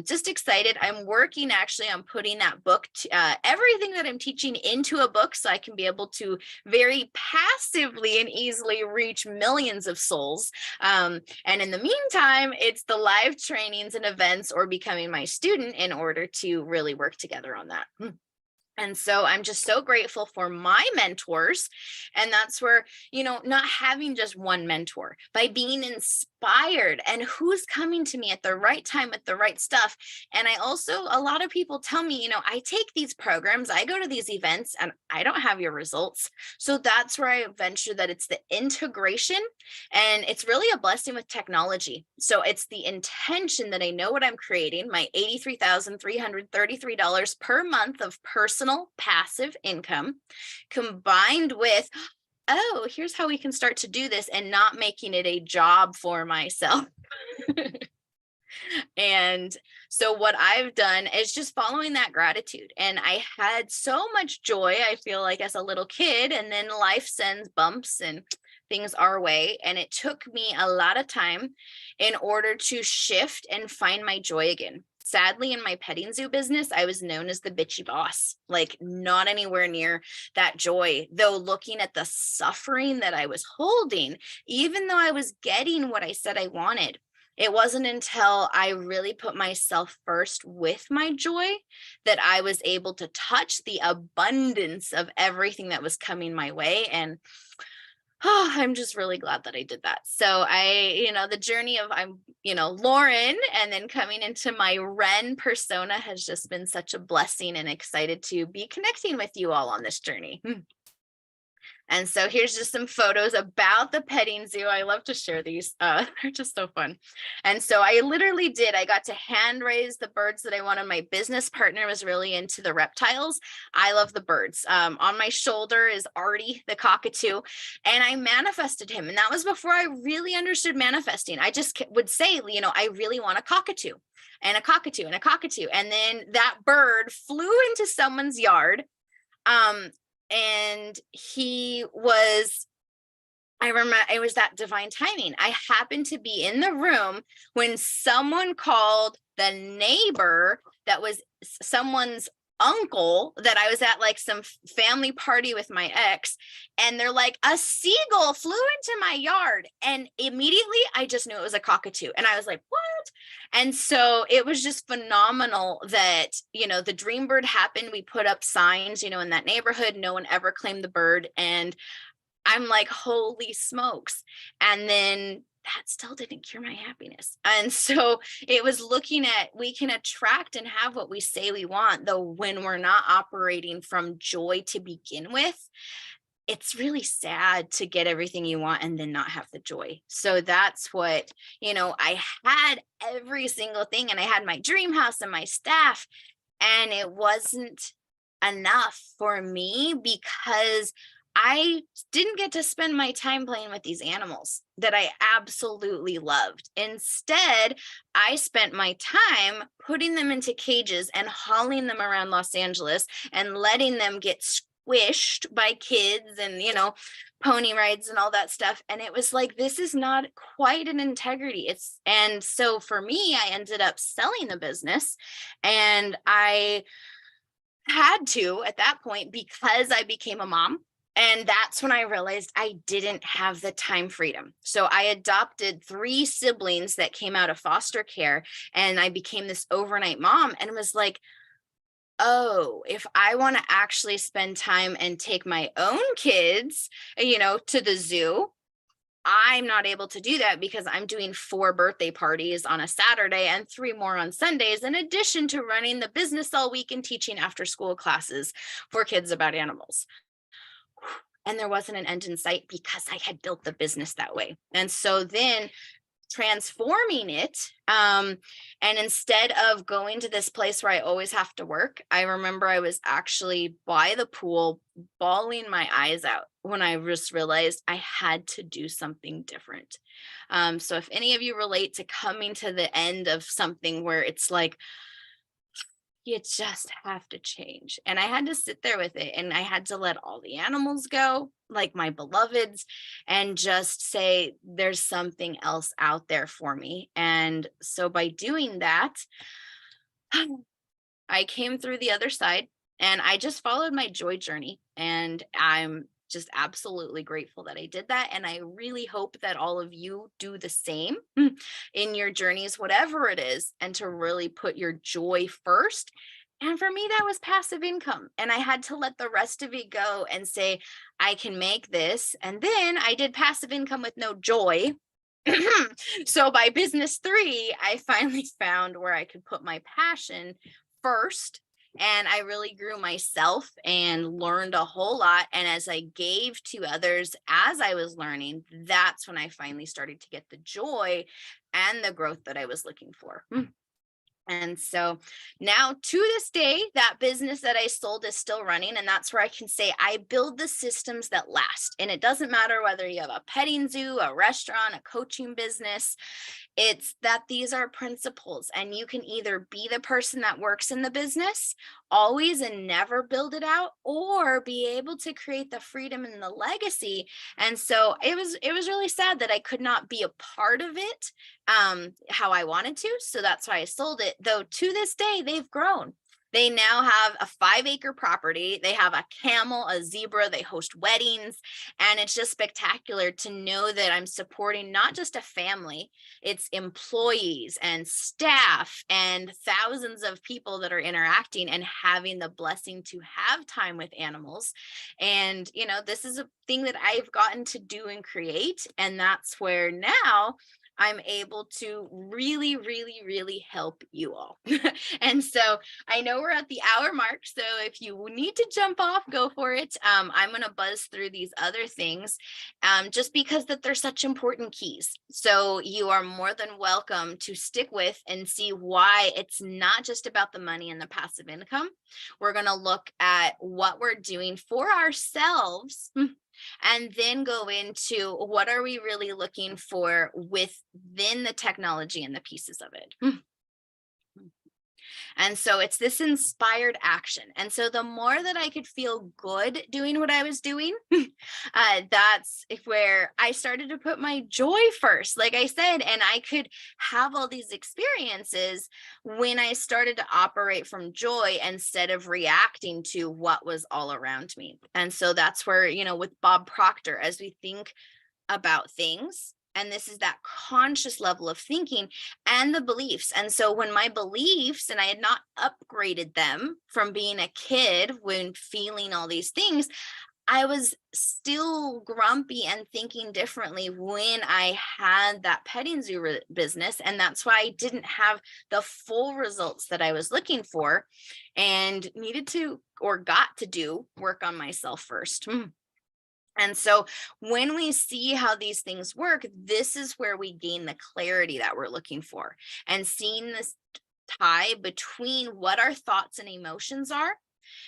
just excited. I'm working actually on putting that book, everything that I'm teaching into a book so I can be able to very passively and easily reach millions of souls. And in the meantime, it's the live trainings and events or becoming my student in order to really work together on that. And so I'm just so grateful for my mentors. And that's where, not having just one mentor, by being inspired and who's coming to me at the right time with the right stuff. And I also, a lot of people tell me, I take these programs, I go to these events and I don't have your results. So that's where I venture that it's the integration, and it's really a blessing with technology. So it's the intention that I know what I'm creating, my $83,333 per month of personal passive income, combined with, here's how we can start to do this and not making it a job for myself. And so what I've done is just following that gratitude. And I had so much joy, I feel like, as a little kid, and then life sends bumps and things our way. And it took me a lot of time in order to shift and find my joy again. Sadly, in my petting zoo business, I was known as the bitchy boss, like not anywhere near that joy, though looking at the suffering that I was holding, even though I was getting what I said I wanted. It wasn't until I really put myself first with my joy that I was able to touch the abundance of everything that was coming my way. And I'm just really glad that I did that. So the journey of Lauren, and then coming into my Ren persona has just been such a blessing, and excited to be connecting with you all on this journey. And so here's just some photos about the petting zoo. I love to share these. They're just so fun. And so I got to hand raise the birds that I wanted. My business partner was really into the reptiles. I love the birds. On my shoulder is Artie, the cockatoo, and I manifested him. And that was before I really understood manifesting. I just would say, I really want a cockatoo and a cockatoo and a cockatoo. And then that bird flew into someone's yard. And I remember it was that divine timing. I happened to be in the room when someone called the neighbor that was someone's uncle, that I was at like some family party with my ex, and they're like, a seagull flew into my yard. And immediately I just knew it was a cockatoo. And I was like, what? And so it was just phenomenal that, the dream bird happened. We put up signs, in that neighborhood, no one ever claimed the bird. And I'm like, holy smokes. And then that still didn't cure my happiness. And so it was looking at, we can attract and have what we say we want, though when we're not operating from joy to begin with, it's really sad to get everything you want and then not have the joy. So that's what, I had every single thing, and I had my dream house and my staff, and it wasn't enough for me because I didn't get to spend my time playing with these animals that I absolutely loved. Instead, I spent my time putting them into cages and hauling them around Los Angeles and letting them get squished by kids and, pony rides and all that stuff. And it was like, this is not quite an integrity. And so for me, I ended up selling the business, and I had to at that point because I became a mom. And that's when I realized I didn't have the time freedom. So I adopted 3 siblings that came out of foster care, and I became this overnight mom, and it was like, oh, if I want to actually spend time and take my own kids, to the zoo, I'm not able to do that because I'm doing 4 birthday parties on a Saturday and 3 more on Sundays, in addition to running the business all week and teaching after school classes for kids about animals. And there wasn't an end in sight because I had built the business that way. And so then transforming it, and instead of going to this place where I always have to work, I remember I was actually by the pool bawling my eyes out when I just realized I had to do something different. So if any of you relate to coming to the end of something where it's like, you just have to change. And I had to sit there with it, and I had to let all the animals go, like my beloveds, and just say, there's something else out there for me. And so by doing that, I came through the other side, and I just followed my joy journey. And I'm just absolutely grateful that I did that. And I really hope that all of you do the same in your journeys, whatever it is, and to really put your joy first. And for me, that was passive income. And I had to let the rest of it go and say, I can make this. And then I did passive income with no joy. So by business 3, I finally found where I could put my passion first, and I really grew myself and learned a whole lot. And as I gave to others as I was learning, that's when I finally started to get the joy and the growth that I was looking for. And so now to this day, that business that I sold is still running. And that's where I can say I build the systems that last. And it doesn't matter whether you have a petting zoo, a restaurant, a coaching business. It's that these are principles, and you can either be the person that works in the business always and never build it out, or be able to create the freedom and the legacy. And so it was really sad that I could not be a part of it how I wanted to. So that's why I sold it. Though to this day, they've grown. They now have a 5-acre property. They have a camel, a zebra. They host weddings. And it's just spectacular to know that I'm supporting not just a family, it's employees and staff and thousands of people that are interacting and having the blessing to have time with animals. And, this is a thing that I've gotten to do and create. And that's where now I'm able to really, really, really help you all. And so I know we're at the hour mark. So if you need to jump off, go for it. I'm going to buzz through these other things just because that they're such important keys. So you are more than welcome to stick with and see why it's not just about the money and the passive income. We're going to look at what we're doing for ourselves, and then go into what are we really looking for within the technology and the pieces of it. And so it's this inspired action. And so the more that I could feel good doing what I was doing, that's where I started to put my joy first, like I said, and I could have all these experiences when I started to operate from joy instead of reacting to what was all around me. And so that's where, with Bob Proctor, as we think about things, and this is that conscious level of thinking and the beliefs. And so when my beliefs, and I had not upgraded them from being a kid when feeling all these things, I was still grumpy and thinking differently when I had that petting zoo business. And that's why I didn't have the full results that I was looking for, and needed to, or got to do work on myself first. And so when we see how these things work, this is where we gain the clarity that we're looking for, and seeing this tie between what our thoughts and emotions are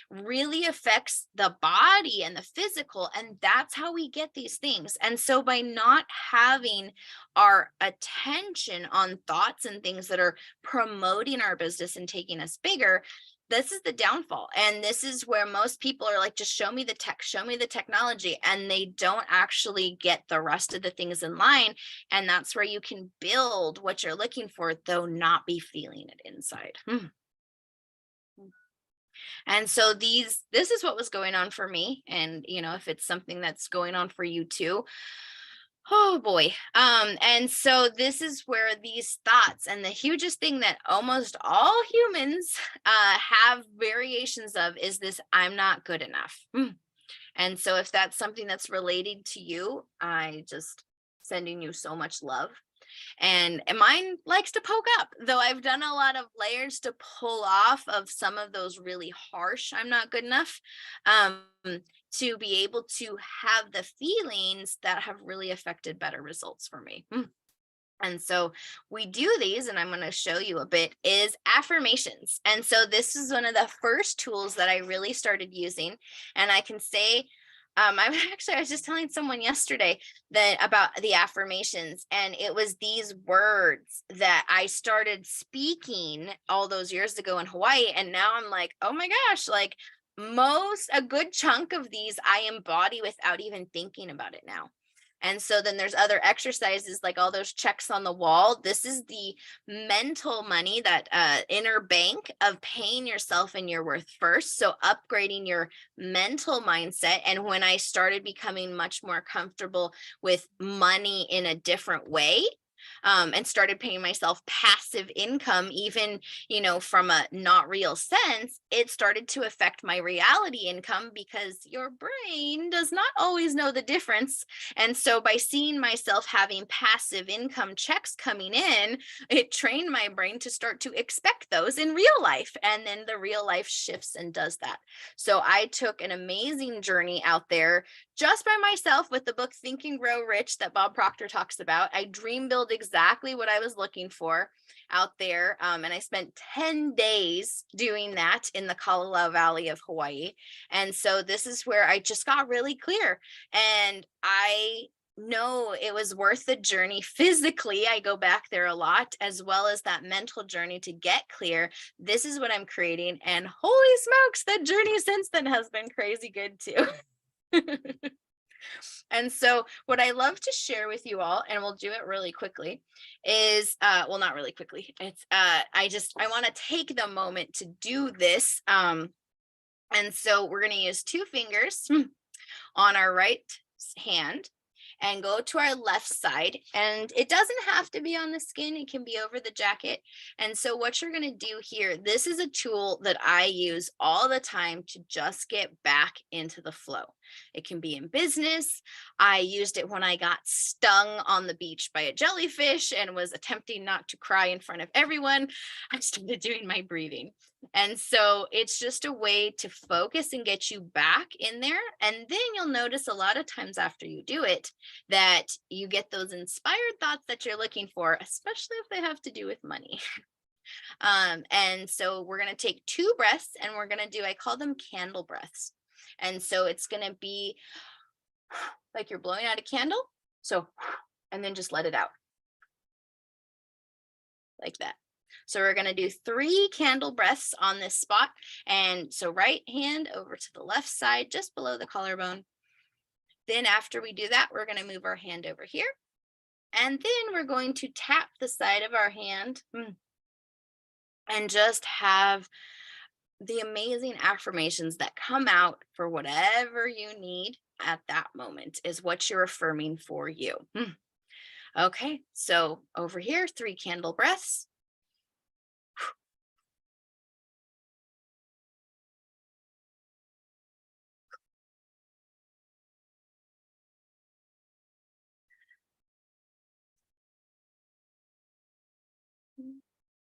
really affects the body and the physical, and that's how we get these things. And so by not having our attention on thoughts and things that are promoting our business and taking us bigger, this is the downfall. And this is where most people are like, just show me the tech, show me the technology, and they don't actually get the rest of the things in line. And that's where you can build what you're looking for, though not be feeling it inside. And so this is what was going on for me. And if it's something that's going on for you too, oh boy. And so this is where these thoughts, and the hugest thing that almost all humans have variations of, is this: I'm not good enough. And so if that's something that's related to you, I just sending you so much love. And mine likes to poke up, though I've done a lot of layers to pull off of some of those really harsh "I'm not good enough," um, to be able to have the feelings that have really affected better results for me. And so we do these, and I'm going to show you a bit, is affirmations. And so this is one of the first tools that I really started using. And I can say, I was just telling someone yesterday that about the affirmations, and it was these words that I started speaking all those years ago in Hawaii. And now I'm like, oh my gosh, like a good chunk of these I embody without even thinking about it now. And so then there's other exercises, like all those checks on the wall. This is the mental money, that inner bank of paying yourself and your worth first. So upgrading your mental mindset. And when I started becoming much more comfortable with money in a different way, and started paying myself passive income, even, from a not real sense, it started to affect my reality income, because your brain does not always know the difference. And so by seeing myself having passive income checks coming in, it trained my brain to start to expect those in real life. And then the real life shifts and does that. So I took an amazing journey out there just by myself with the book Think and Grow Rich that Bob Proctor talks about. I dream build exactly what I was looking for out there. And I spent 10 days doing that in the Kalaloa Valley of Hawaii. And so this is where I just got really clear. And I know it was worth the journey physically. I go back there a lot, as well as that mental journey to get clear. This is what I'm creating. And holy smokes, that journey since then has been crazy good too. And so what I love to share with you all, and we'll do it really quickly, is well, not really quickly. It's I want to take the moment to do this. And so we're going to use two fingers on our right hand and go to our left side. And it doesn't have to be on the skin, it can be over the jacket. And so what you're going to do here, this is a tool that I use all the time to just get back into the flow. It can be in business. I used it when I got stung on the beach by a jellyfish and was attempting not to cry in front of everyone. I started doing my breathing. And so it's just a way to focus and get you back in there. And then you'll notice a lot of times after you do it that you get those inspired thoughts that you're looking for, especially if they have to do with money. And so we're going to take 2 breaths, and we're going to do, I call them candle breaths. And so it's going to be like you're blowing out a candle. So, and then just let it out like that. So we're going to do 3 candle breaths on this spot. And so right hand over to the left side, just below the collarbone. Then after we do that, we're going to move our hand over here. And then we're going to tap the side of our hand and just have the amazing affirmations that come out for whatever you need at that moment is what you're affirming for you. Okay, so over here, 3 candle breaths.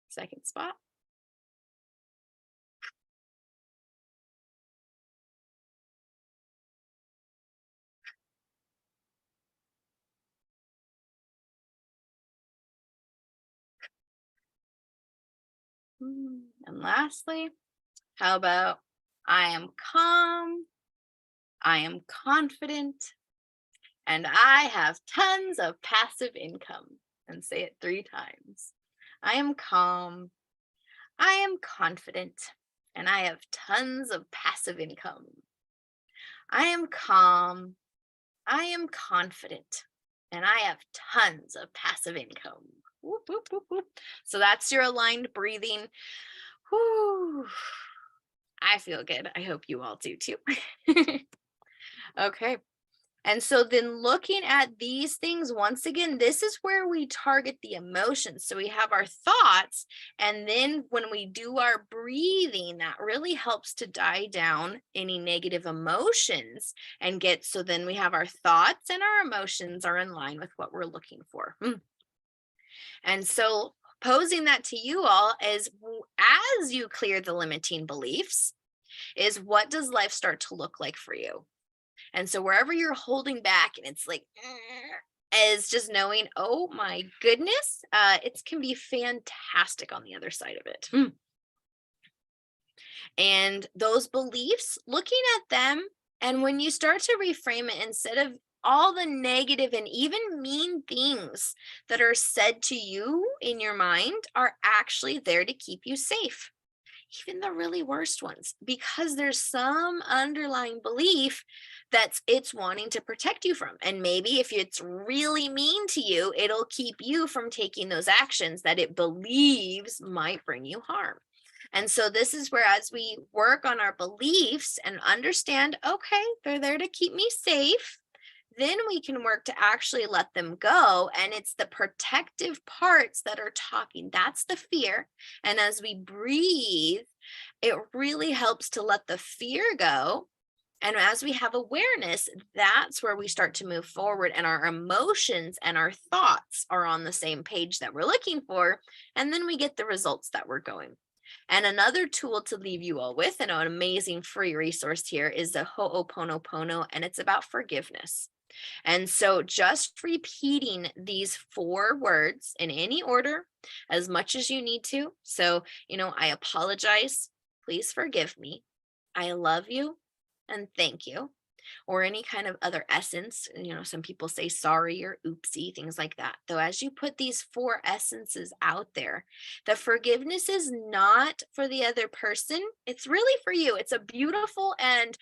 Second spot. And lastly, how about I am calm, I am confident, and I have tons of passive income? And say it 3 times. I am calm, I am confident, and I have tons of passive income. I am calm, I am confident, and I have tons of passive income. Whoop, whoop, whoop, whoop. So that's your aligned breathing. Whew. I feel good. I hope you all do too. Okay. And so then looking at these things, once again, this is where we target the emotions. So we have our thoughts, and then when we do our breathing, that really helps to die down any negative emotions and so then we have our thoughts and our emotions are in line with what we're looking for. And so posing that to you all is, as you clear the limiting beliefs, is what does life start to look like for you? And so wherever you're holding back and it's like, is just knowing, oh my goodness, it can be fantastic on the other side of it. And those beliefs, looking at them, and when you start to reframe it, instead of all the negative and even mean things that are said to you in your mind are actually there to keep you safe, even the really worst ones, because there's some underlying belief it's wanting to protect you from. And maybe if it's really mean to you, it'll keep you from taking those actions that it believes might bring you harm. And so this is where, as we work on our beliefs and understand, okay, they're there to keep me safe, then we can work to actually let them go. And it's the protective parts that are talking. That's the fear. And as we breathe, it really helps to let the fear go. And as we have awareness, that's where we start to move forward, and our emotions and our thoughts are on the same page that we're looking for. And then we get the results that we're going. And another tool to leave you all with, and an amazing free resource here, is the Ho'oponopono, and it's about forgiveness. And so just repeating these 4 words in any order, as much as you need to. So, I apologize, please forgive me, I love you, and thank you. Or any kind of other essence. Some people say sorry or oopsie, things like that. Though, as you put these 4 essences out there, the forgiveness is not for the other person. It's really for you. It's a beautiful and,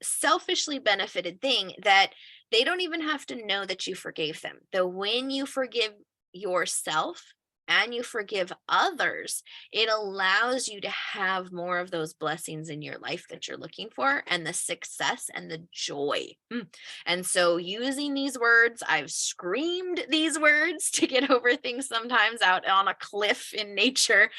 selfishly benefited thing that they don't even have to know that you forgave them. Though when you forgive yourself and you forgive others, it allows you to have more of those blessings in your life that you're looking for, and the success and the joy. And so using these words, I've screamed these words to get over things sometimes out on a cliff in nature,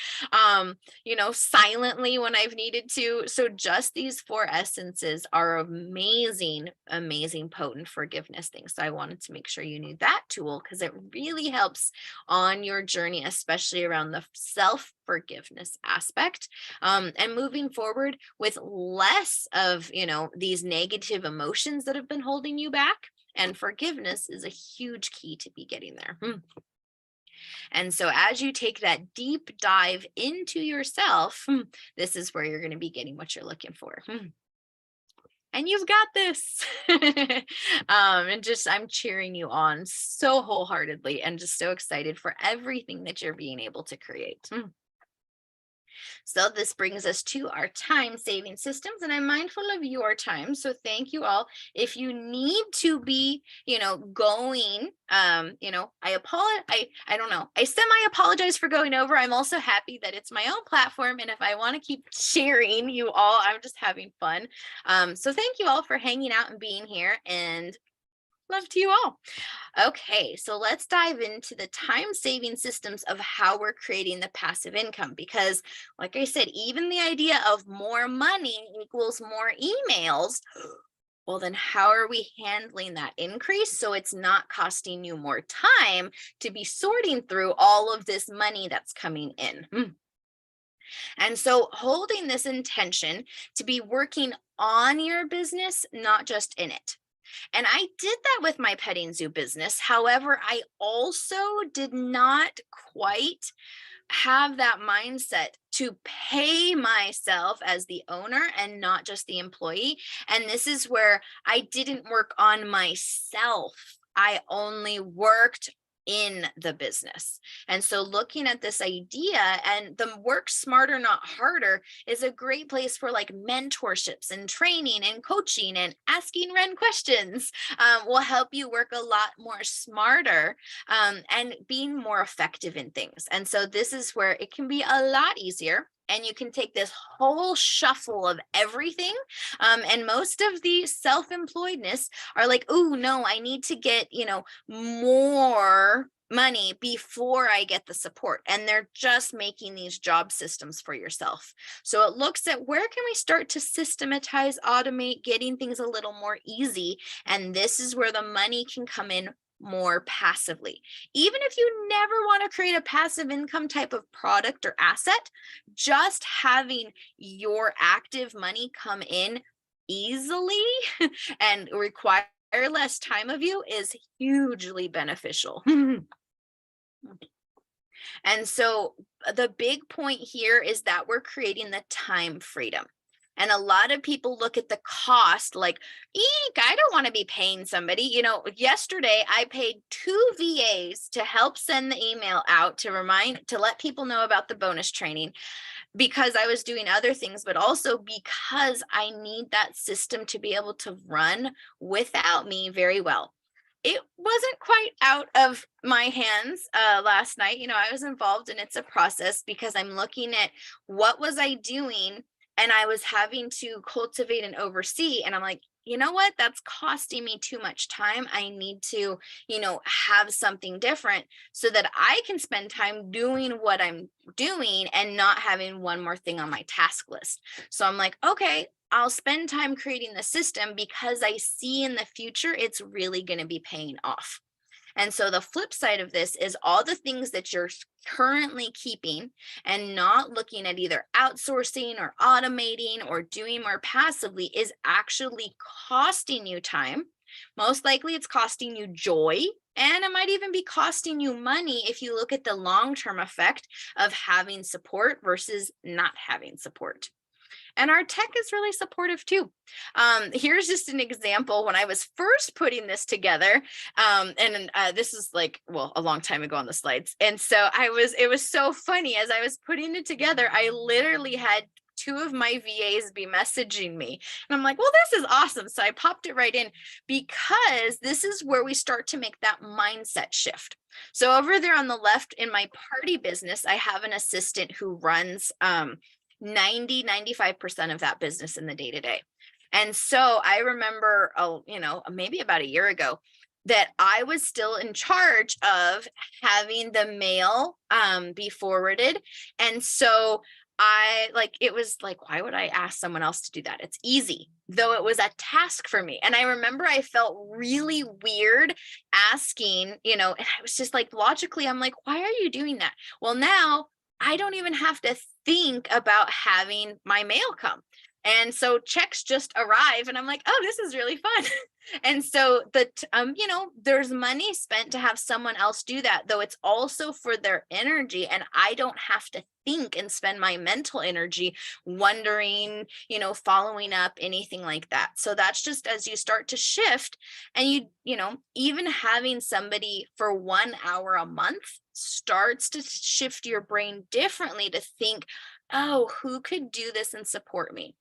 silently when I've needed to. So just these 4 essences are amazing, amazing, potent forgiveness things. So I wanted to make sure you knew that tool, because it really helps on your journey, especially around the self-forgiveness aspect, and moving forward with less of, these negative emotions that have been holding you back. And forgiveness is a huge key to be getting there. And so as you take that deep dive into yourself, this is where you're going to be getting what you're looking for. And you've got this. And I'm cheering you on so wholeheartedly, and just so excited for everything that you're being able to create. So this brings us to our time saving systems, and I'm mindful of your time. So thank you all. If you need to be, going, I apologize. I don't know. I semi-apologize for going over. I'm also happy that it's my own platform. And if I want to keep sharing you all, I'm just having fun. So thank you all for hanging out and being here, and love to you all. Okay, so let's dive into the time-saving systems of how we're creating the passive income, because like I said, even the idea of more money equals more emails. Well, then how are we handling that increase so it's not costing you more time to be sorting through all of this money that's coming in? And so holding this intention to be working on your business, not just in it. And I did that with my petting zoo business. However, I also did not quite have that mindset to pay myself as the owner and not just the employee. And this is where I didn't work on myself. I only worked in the business. And so looking at this idea, and the work smarter, not harder, is a great place for like mentorships and training and coaching and asking Ren questions will help you work a lot more smarter and being more effective in things. And so this is where it can be a lot easier. And you can take this whole shuffle of everything. And most of the self-employedness are like, oh, no, I need to get, more money before I get the support. And they're just making these job systems for yourself. So it looks at where can we start to systematize, automate, getting things a little more easy. And this is where the money can come in more passively. Even if you never want to create a passive income type of product or asset, just having your active money come in easily and require less time of you is hugely beneficial. And so the big point here is that we're creating the time freedom. And a lot of people look at the cost like, eek, I don't want to be paying somebody. Yesterday I paid 2 VAs to help send the email out to let people know about the bonus training, because I was doing other things, but also because I need that system to be able to run without me very well. It wasn't quite out of my hands last night. I was involved, and it's a process because I'm looking at what was I doing, and I was having to cultivate and oversee. And I'm like, you know what? That's costing me too much time. I need to, have something different so that I can spend time doing what I'm doing and not having one more thing on my task list. So I'm like, okay, I'll spend time creating the system because I see in the future it's really going to be paying off. And so the flip side of this is all the things that you're currently keeping and not looking at either outsourcing or automating or doing more passively is actually costing you time. Most likely it's costing you joy, and it might even be costing you money if you look at the long-term effect of having support versus not having support. And our tech is really supportive too. Here's just an example when I was first putting this together. This is a long time ago on the slides. And so it was so funny as I was putting it together, I literally had 2 of my VAs be messaging me. And I'm like, well, this is awesome. So I popped it right in because this is where we start to make that mindset shift. So over there on the left in my party business, I have an assistant who runs 95% of that business in the day-to-day. And so I remember, maybe about a year ago, that I was still in charge of having the mail be forwarded. And so it was like, why would I ask someone else to do that? It's easy, though it was a task for me. And I remember I felt really weird asking, and I was just like, logically, I'm like, why are you doing that? Well, now I don't even have to think about having my mail come. And so checks just arrive and I'm like, oh, this is really fun. And so there's money spent to have someone else do that, though it's also for their energy. And I don't have to think and spend my mental energy wondering, following up, anything like that. So that's just as you start to shift and even having somebody for 1 hour a month starts to shift your brain differently to think, oh, who could do this and support me?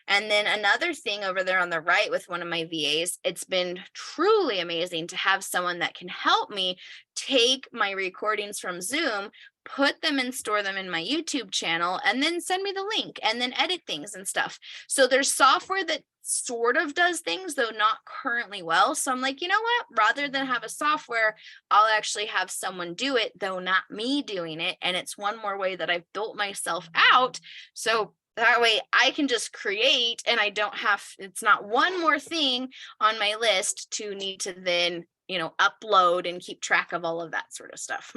And then another thing over there on the right with one of my VAs, it's been truly amazing to have someone that can help me take my recordings from Zoom, put them and store them in my YouTube channel, and then send me the link and then edit things and stuff. So there's software that sort of does things, though not currently well. So I'm like, you know what? Rather than have a software, I'll actually have someone do it, though not me doing it. And it's one more way that I've built myself out. So that way I can just create and it's not one more thing on my list to need to then, upload and keep track of all of that sort of stuff.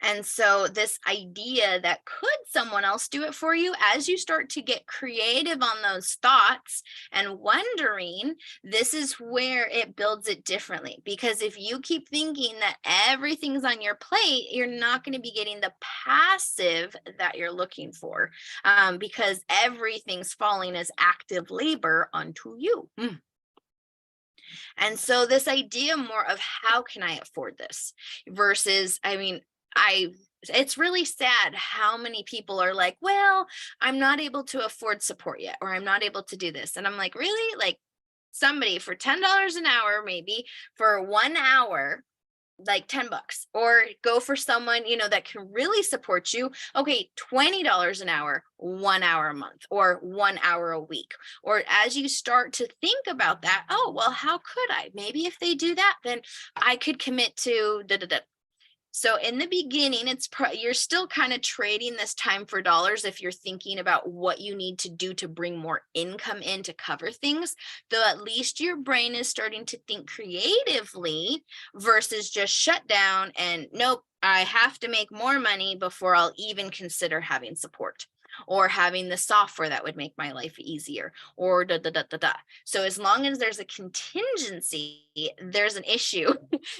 And so this idea that could someone else do it for you, as you start to get creative on those thoughts and wondering, this is where it builds it differently. Because if you keep thinking that everything's on your plate, you're not going to be getting the passive that you're looking for, because everything's falling as active labor onto you. And so this idea more of how can I afford this versus, it's really sad how many people are like, well, I'm not able to afford support yet, or I'm not able to do this. And I'm like, really? Like, somebody for $10 an hour, maybe for 1 hour, like $10, or go for someone, that can really support you. Okay, $20 an hour, 1 hour a month, or 1 hour a week. Or as you start to think about that, oh, well, how could I? Maybe if they do that, then I could commit to da da da. So in the beginning, you're still kind of trading this time for dollars if you're thinking about what you need to do to bring more income in to cover things, though at least your brain is starting to think creatively versus just shut down and nope, I have to make more money before I'll even consider having support or having the software that would make my life easier, or da da da da da. So as long as there's a contingency, there's an issue.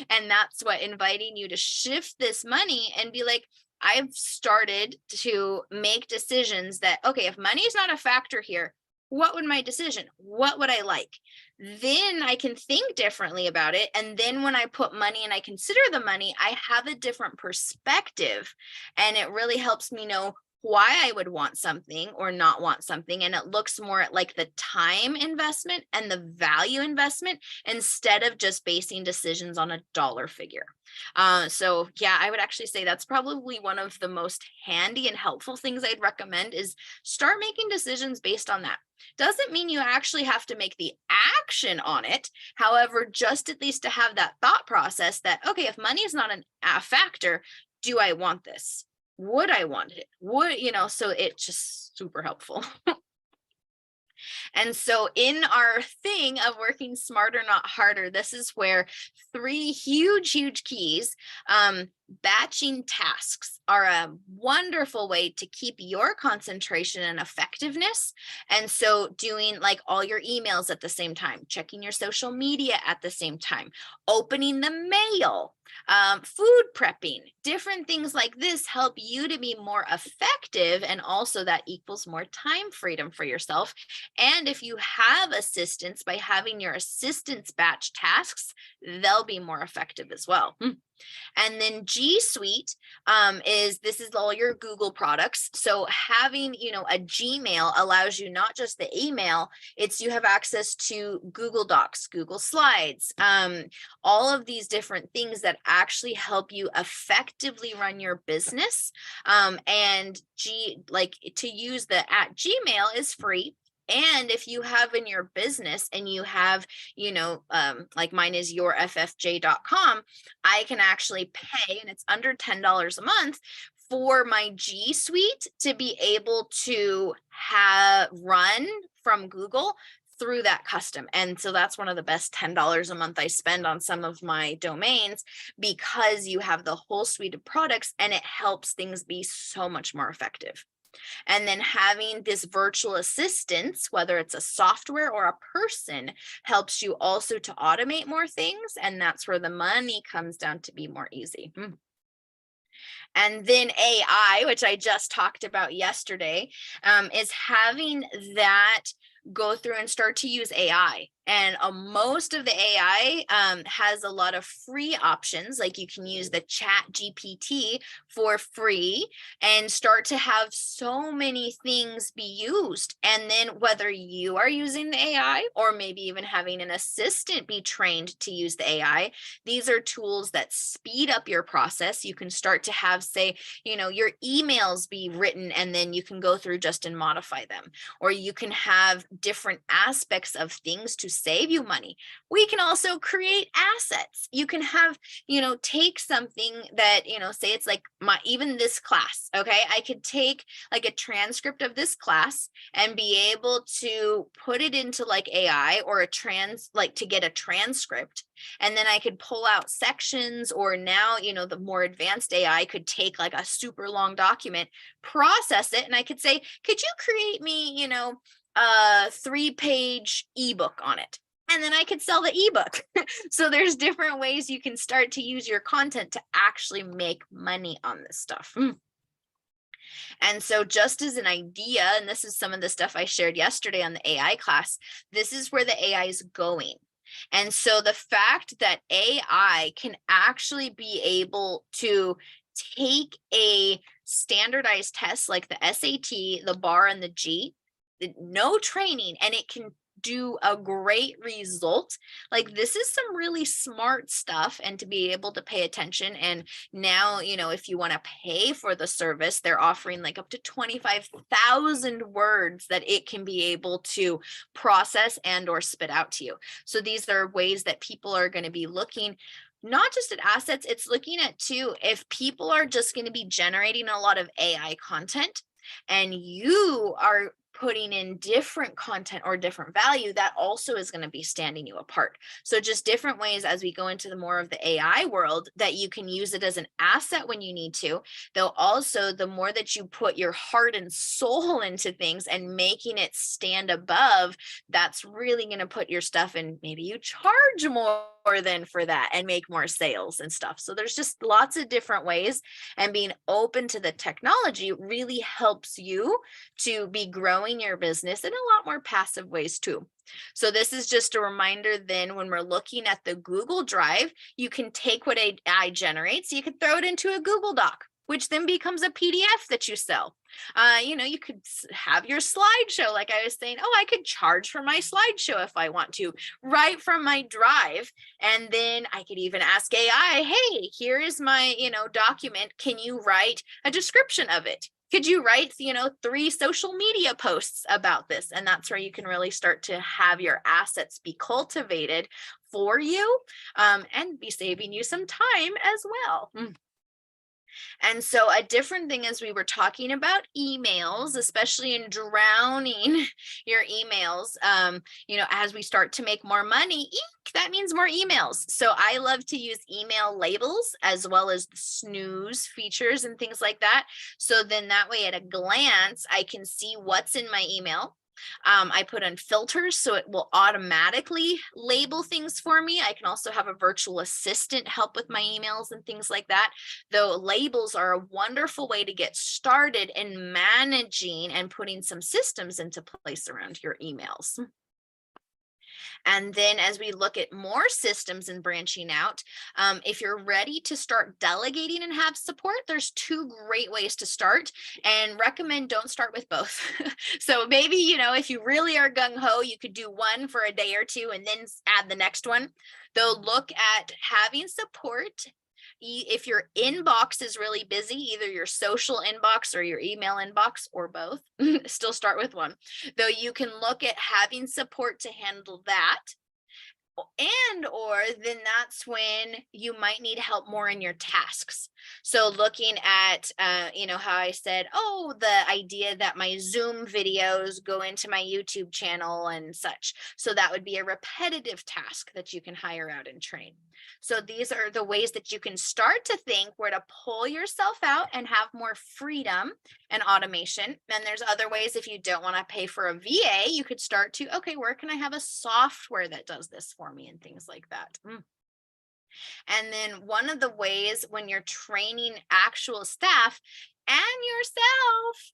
And that's what inviting you to shift this money and be like, I've started to make decisions that, okay, if money is not a factor here, what would my decision? What would I like? Then I can think differently about it. And then when I put money and I consider the money, I have a different perspective. And it really helps me know why I would want something or not want something. And it looks more at like the time investment and the value investment instead of just basing decisions on a dollar figure. So yeah, I would actually say that's probably one of the most handy and helpful things I'd recommend is start making decisions based on that. Doesn't mean you actually have to make the action on it. However, just at least to have that thought process that, okay, if money is not a factor, do I want this? Would I want it? So it's just super helpful. And so in our thing of working smarter, not harder, this is where 3 huge keys, batching tasks are a wonderful way to keep your concentration and effectiveness. And so doing like all your emails at the same time, checking your social media at the same time, opening the mail, food prepping, different things like this help you to be more effective. And also that equals more time freedom for yourself. And if you have assistants, by having your assistants batch tasks, they'll be more effective as well. And then G Suite this is all your Google products. So having, a Gmail allows you not just the email, you have access to Google Docs, Google Slides, all of these different things that actually help you effectively run your business. And to use the @Gmail is free. And if you have in your business and you have, like mine is yourffj.com, I can actually pay, and it's under $10 a month for my G Suite to be able to have run from Google through that custom. And so that's one of the best $10 a month I spend on some of my domains, because you have the whole suite of products and it helps things be so much more effective. And then having this virtual assistance, whether it's a software or a person, helps you also to automate more things. And that's where the money comes down to be more easy. And then AI, which I just talked about yesterday, is having that go through and start to use AI. And most of the AI has a lot of free options, like you can use the Chat GPT for free and start to have so many things be used. And then whether you are using the AI or maybe even having an assistant be trained to use the AI, these are tools that speed up your process. You can start to have, say, your emails be written and then you can go through just and modify them, or you can have different aspects of things to save you money. We can also create assets. You can have, take something that, say it's like even this class. Okay. I could take like a transcript of this class and be able to put it into like AI or to get a transcript. And then I could pull out sections, or now, the more advanced AI could take like a super long document, process it, and I could say, could you create me, a 3-page ebook on it? And then I could sell the ebook. So there's different ways you can start to use your content to actually make money on this stuff. And so just as an idea, and this is some of the stuff I shared yesterday on the AI class, this is where the AI is going. And so the fact that AI can actually be able to take a standardized test like the SAT, the bar, and the G, no training, and it can do a great result. Like, this is some really smart stuff, and to be able to pay attention. And now, if you want to pay for the service, they're offering like up to 25,000 words that it can be able to process and or spit out to you. So these are ways that people are going to be looking not just at assets, it's looking at too, if people are just going to be generating a lot of AI content and you are putting in different content or different value, that also is going to be standing you apart. So just different ways as we go into the more of the AI world that you can use it as an asset when you need to, though also the more that you put your heart and soul into things and making it stand above, that's really going to put your stuff in, maybe you charge more than for that and make more sales and stuff. So there's just lots of different ways, and being open to the technology really helps you to be growing your business in a lot more passive ways too. So this is just a reminder then, when we're looking at the Google Drive, you can take what AI generates, you could throw it into a Google Doc, which then becomes a PDF that you sell. You could have your slideshow, like I was saying, I could charge for my slideshow if I want to, right from my Drive. And then I could even ask AI, hey, here is my, document. Can you write a description of it? Could you write, 3 social media posts about this? And that's where you can really start to have your assets be cultivated for you, and be saving you some time as well. And so a different thing, as we were talking about emails, especially in drowning your emails, as we start to make more money, that means more emails. So I love to use email labels as well as the snooze features and things like that. So then that way, at a glance, I can see what's in my email. I put on filters so it will automatically label things for me. I can also have a virtual assistant help with my emails and things like that. Though labels are a wonderful way to get started in managing and putting some systems into place around your emails. And then as we look at more systems and branching out, if you're ready to start delegating and have support, there's 2 great ways to start, and recommend don't start with both. So maybe, if you really are gung-ho, you could do one for a day or 2 and then add the next one. Though look at having support. If your inbox is really busy, either your social inbox or your email inbox, or both, still start with one. Though you can look at having support to handle that. And or then that's when you might need help more in your tasks. So looking at, how I said, the idea that my Zoom videos go into my YouTube channel and such. So that would be a repetitive task that you can hire out and train. So these are the ways that you can start to think where to pull yourself out and have more freedom and automation. And there's other ways, if you don't want to pay for a VA, you could start to, where can I have a software that does this for me and things like that. And then one of the ways when you're training actual staff and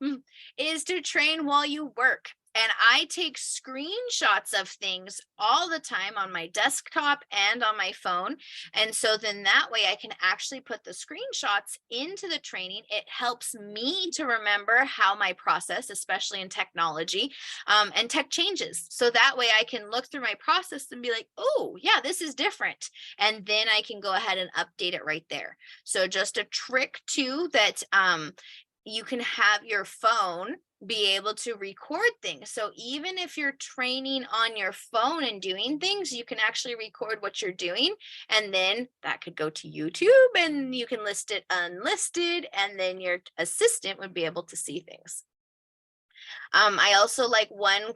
yourself is to train while you work. And I take screenshots of things all the time on my desktop and on my phone. And so then that way I can actually put the screenshots into the training. It helps me to remember how my process, especially in technology, and tech changes. So that way I can look through my process and be like, oh, yeah, this is different. And then I can go ahead and update it right there. So just a trick too, that you can have your phone be able to record things. So even if you're training on your phone and doing things, you can actually record what you're doing. And then that could go to YouTube and you can list it unlisted. And then your assistant would be able to see things. I also like one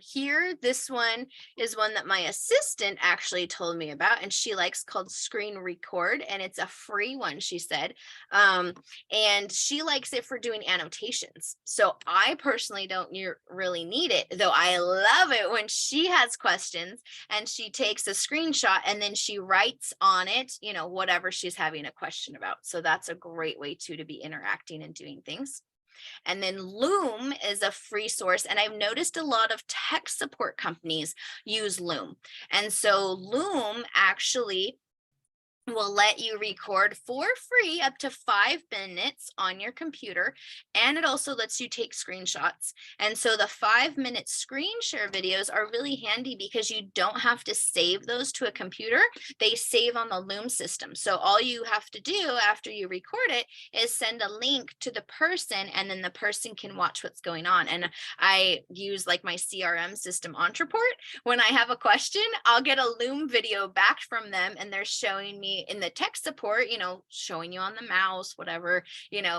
here. This one is one that my assistant actually told me about, and she likes called Screen Record, and it's a free one, she said. And she likes it for doing annotations. So I personally don't really need it, though I love it when she has questions and she takes a screenshot and then she writes on it, whatever she's having a question about. So that's a great way to be interacting and doing things. And then Loom is a free source. And I've noticed a lot of tech support companies use Loom. And so Loom actually will let you record for free up to 5 minutes on your computer. And it also lets you take screenshots. And so the 5-minute screen share videos are really handy because you don't have to save those to a computer. They save on the Loom system. So all you have to do after you record it is send a link to the person, and then the person can watch what's going on. And I use like my CRM system, Entreport. When I have a question, I'll get a Loom video back from them, and they're showing me in the tech support, showing you on the mouse, whatever,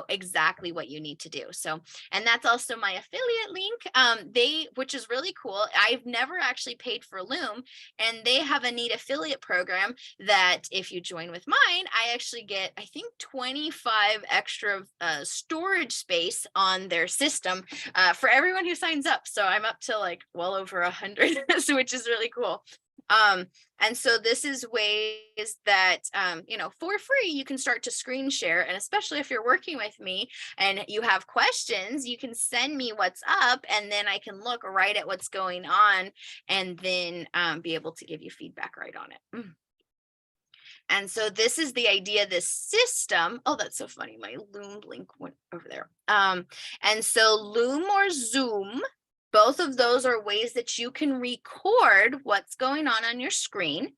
exactly what you need to do. So, and that's also my affiliate link, which is really cool. I've never actually paid for Loom, and they have a neat affiliate program that if you join with mine, I actually get, I think, 25 extra storage space on their system for everyone who signs up. So I'm up to like well over 100, which is really cool. And so this is ways that, for free, you can start to screen share. And especially if you're working with me and you have questions, you can send me what's up, and then I can look right at what's going on and then be able to give you feedback right on it. And so this is the idea, this system. Oh, that's so funny. My Loom link went over there. And so Loom or Zoom, both of those are ways that you can record what's going on your screen.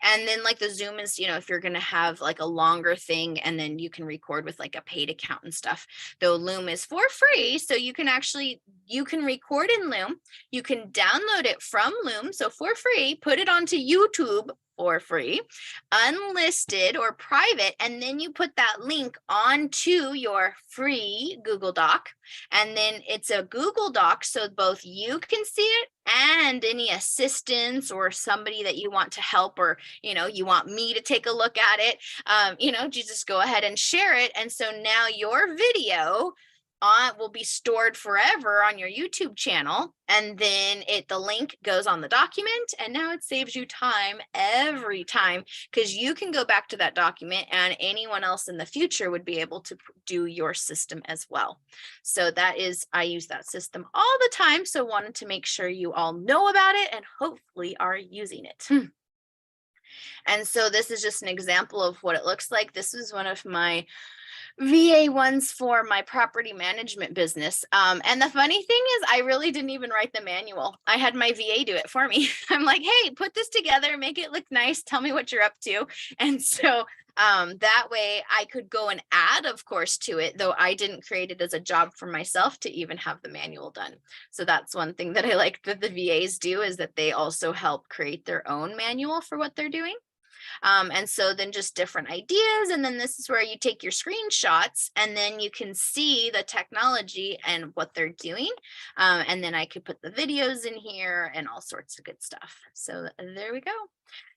And then like the Zoom is, if you're going to have like a longer thing, and then you can record with like a paid account and stuff. Though Loom is for free. So you can record in Loom. You can download it from Loom. So for free, put it onto YouTube for free, unlisted or private, and then you put that link onto your free Google Doc, and then it's a Google Doc so both you can see it and any assistants or somebody that you want to help, or you want me to take a look at it, you just go ahead and share it. And so now your video will be stored forever on your YouTube channel, and then the link goes on the document, and now it saves you time every time, because you can go back to that document and anyone else in the future would be able to do your system as well. So I use that system all the time, so wanted to make sure you all know about it and hopefully are using it. And so this is just an example of what it looks like. This is one of my VA ones for my property management business. And the funny thing is, I really didn't even write the manual. I had my VA do it for me. I'm like, hey, put this together, make it look nice, tell me what you're up to. And so that way I could go and add, of course, to it, though I didn't create it as a job for myself to even have the manual done. So that's one thing that I like that the VAs do, is that they also help create their own manual for what they're doing. And so then just different ideas. And then this is where you take your screenshots, and then you can see the technology and what they're doing. And then I could put the videos in here and all sorts of good stuff. So there we go.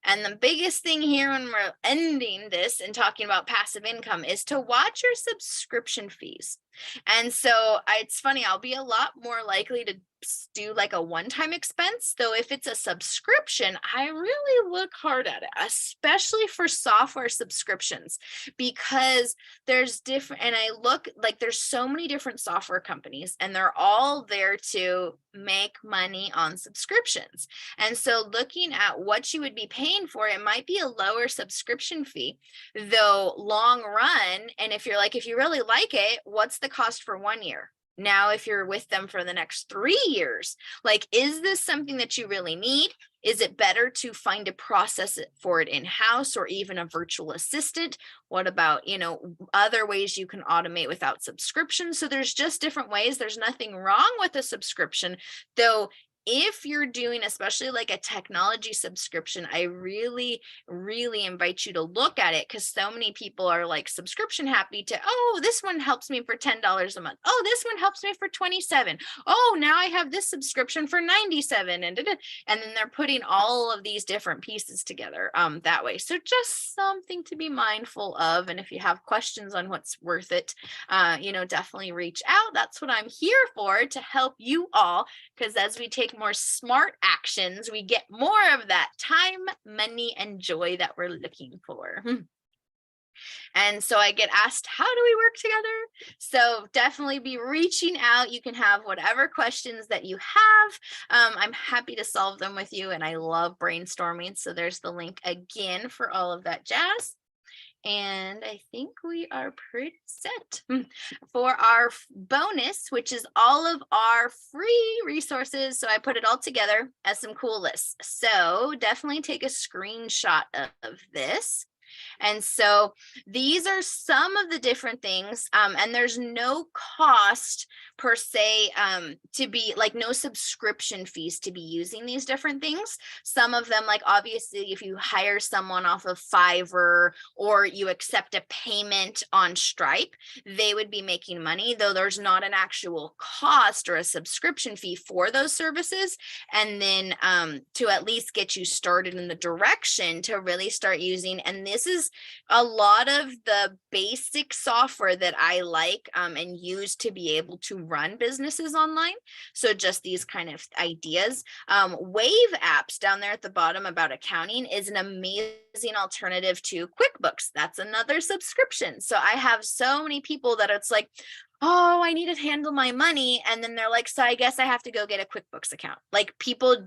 And the biggest thing here when we're ending this and talking about passive income is to watch your subscription fees. And so it's funny, I'll be a lot more likely to do like a one-time expense, though if it's a subscription, I really look hard at it, especially for software subscriptions, because there's different, and I look like there's so many different software companies, and they're all there to make money on subscriptions. And so looking at what you would be paying for, it might be a lower subscription fee, though long run. And if you really like it, what's the cost for 1 year? Now, if you're with them for the next 3 years, like, is this something that you really need? Is it better to find a process for it in-house or even a virtual assistant? What about, other ways you can automate without subscription? So there's just different ways. There's nothing wrong with a subscription, though. If you're doing especially like a technology subscription, I really, really invite you to look at it, because so many people are like subscription happy to, oh, this one helps me for $10 a month. Oh, this one helps me for 27. Oh, now I have this subscription for 97. And then they're putting all of these different pieces together that way. So just something to be mindful of. And if you have questions on what's worth it, definitely reach out. That's what I'm here for, to help you all, because as we take more smart actions, we get more of that time, money, and joy that we're looking for. And so I get asked, how do we work together? So definitely be reaching out. You can have whatever questions that you have. I'm happy to solve them with you. And I love brainstorming. So there's the link again for all of that jazz. And I think we are pretty set for our bonus, which is all of our free resources. So I put it all together as some cool lists. So definitely take a screenshot of this. And so these are some of the different things, and there's no cost per se to be like, no subscription fees to be using these different things. Some of them, like obviously if you hire someone off of Fiverr or you accept a payment on Stripe, they would be making money, though there's not an actual cost or a subscription fee for those services. And then to at least get you started in the direction to really start using, and this is a lot of the basic software that I like and use to be able to run businesses online. So just these kind of ideas. Wave apps down there at the bottom about accounting is an amazing alternative to QuickBooks. That's another subscription. So I have so many people that it's like, oh, I need to handle my money. And then they're like, so I guess I have to go get a QuickBooks account. Like people,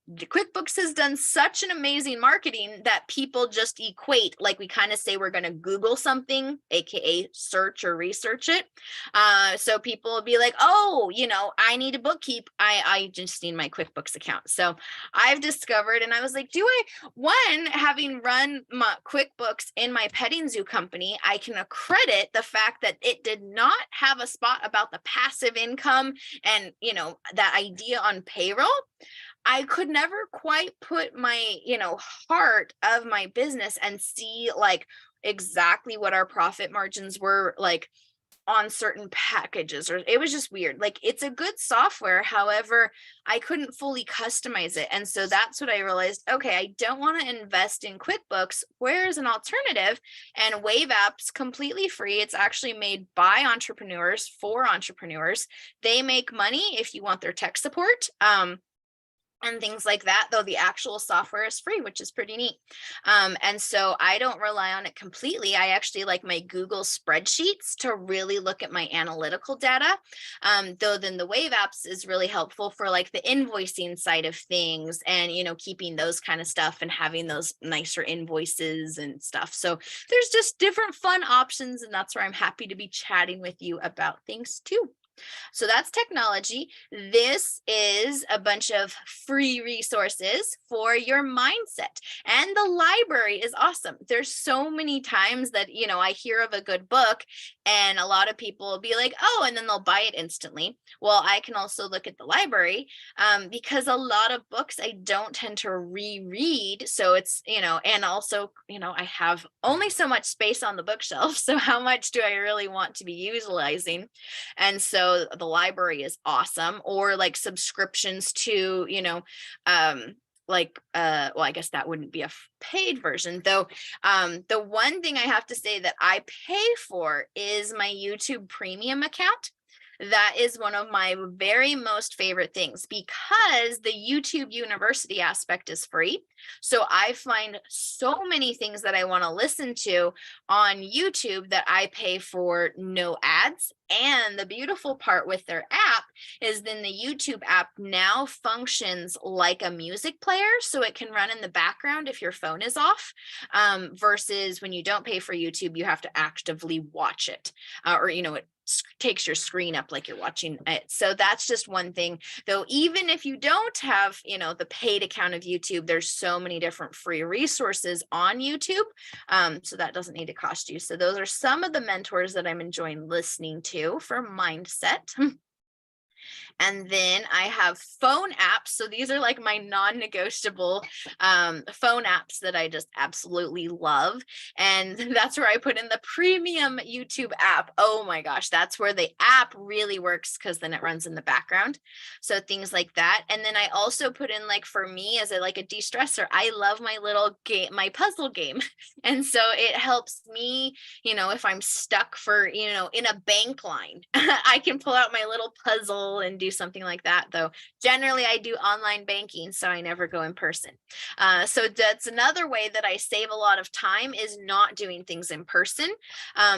the QuickBooks has done such an amazing marketing that people just equate, like we kind of say we're going to Google something, AKA search or research it. So people will be like, oh, I need a bookkeep. I just need my QuickBooks account. So I've discovered, and I was like, having run my QuickBooks in my petting zoo company, I can accredit the fact that it did not have a spot about the passive income and, that idea on payroll. I could never quite put my, heart of my business and see like exactly what our profit margins were like on certain packages, or it was just weird. Like it's a good software. However, I couldn't fully customize it. And so that's what I realized. Okay, I don't want to invest in QuickBooks. Where's an alternative? And Wave App's completely free. It's actually made by entrepreneurs for entrepreneurs. They make money if you want their tech support. And things like that, though the actual software is free, which is pretty neat. And so I don't rely on it completely. I actually like my Google spreadsheets to really look at my analytical data. Though then the Wave apps is really helpful for like the invoicing side of things and, keeping those kind of stuff and having those nicer invoices and stuff. So there's just different fun options. And that's where I'm happy to be chatting with you about things too. So that's technology. This is a bunch of free resources for your mindset. And the library is awesome. There's so many times that, I hear of a good book and a lot of people will be like, oh, and then they'll buy it instantly. Well, I can also look at the library because a lot of books I don't tend to reread. So it's, and also, I have only so much space on the bookshelf. So how much do I really want to be utilizing? And so the library is awesome, or like subscriptions to, I guess that wouldn't be a paid version though. The one thing I have to say that I pay for is my YouTube premium account. That is one of my very most favorite things because the YouTube University aspect is free. So I find so many things that I want to listen to on YouTube that I pay for no ads. And the beautiful part with their app is then the YouTube app now functions like a music player. So it can run in the background if your phone is off, versus when you don't pay for YouTube, you have to actively watch it or, takes your screen up like you're watching it. So that's just one thing, though. Even if you don't have, the paid account of YouTube, there's so many different free resources on YouTube. So that doesn't need to cost you. So those are some of the mentors that I'm enjoying listening to for mindset. And then I have phone apps. So these are like my non-negotiable phone apps that I just absolutely love. And that's where I put in the premium YouTube app. Oh my gosh, that's where the app really works, because then it runs in the background. So things like that. And then I also put in, like, for me as a de-stressor, I love my little game, my puzzle game. And so it helps me, if I'm stuck for, in a bank line, I can pull out my little puzzle and do something like that. Though generally I do online banking, so I never go in person. So that's another way that I save a lot of time, is not doing things in person.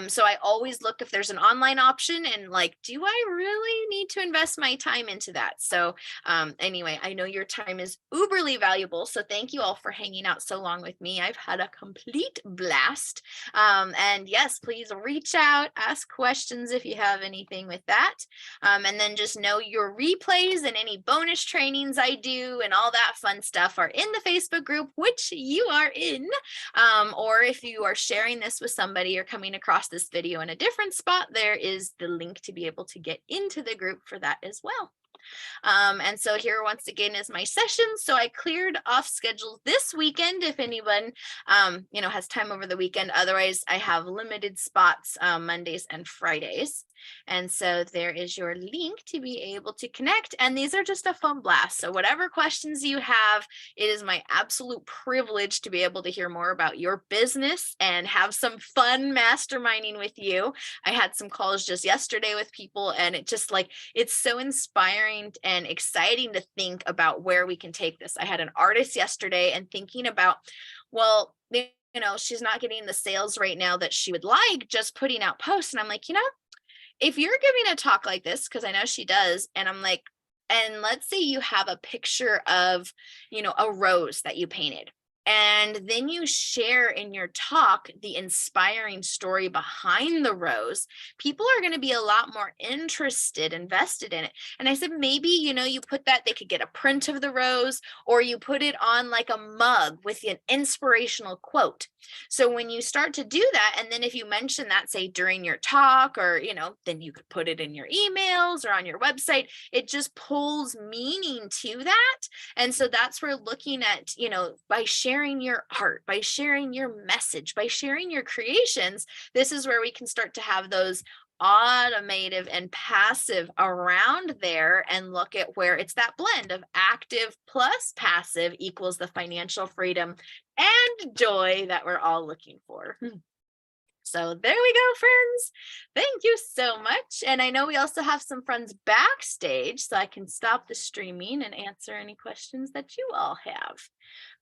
So I always look if there's an online option, and do I really need to invest my time into that? So anyway, I know your time is uberly valuable, so thank you all for hanging out so long with me. I've had a complete blast. And yes, please reach out, ask questions if you have anything with that. And then just know your replays and any bonus trainings I do and all that fun stuff are in the Facebook group, which you are in. Or if you are sharing this with somebody or coming across this video in a different spot, there is the link to be able to get into the group for that as well. And so here once again is my session. So I cleared off schedules this weekend if anyone, has time over the weekend. Otherwise, I have limited spots Mondays and Fridays. And so there is your link to be able to connect. And these are just a fun blast. So whatever questions you have, it is my absolute privilege to be able to hear more about your business and have some fun masterminding with you. I had some calls just yesterday with people, and it just it's so inspiring and exciting to think about where we can take this. I had an artist yesterday and thinking about, well, she's not getting the sales right now that she would like just putting out posts. And I'm like, if you're giving a talk like this, because I know she does, and I'm like, and let's say you have a picture of, a rose that you painted, and then you share in your talk the inspiring story behind the rose, people are going to be a lot more invested in it. And I said, maybe, you put that, they could get a print of the rose, or you put it on like a mug with an inspirational quote. So when you start to do that, and then if you mention that, say during your talk, or, then you could put it in your emails or on your website, it just pulls meaning to that. And so that's where looking at, by sharing your art, by sharing your message, by sharing your creations, this is where we can start to have those automative and passive around there, and look at where it's that blend of active plus passive equals the financial freedom and joy that we're all looking for. So there we go, friends. Thank you so much. And I know we also have some friends backstage, so I can stop the streaming and answer any questions that you all have.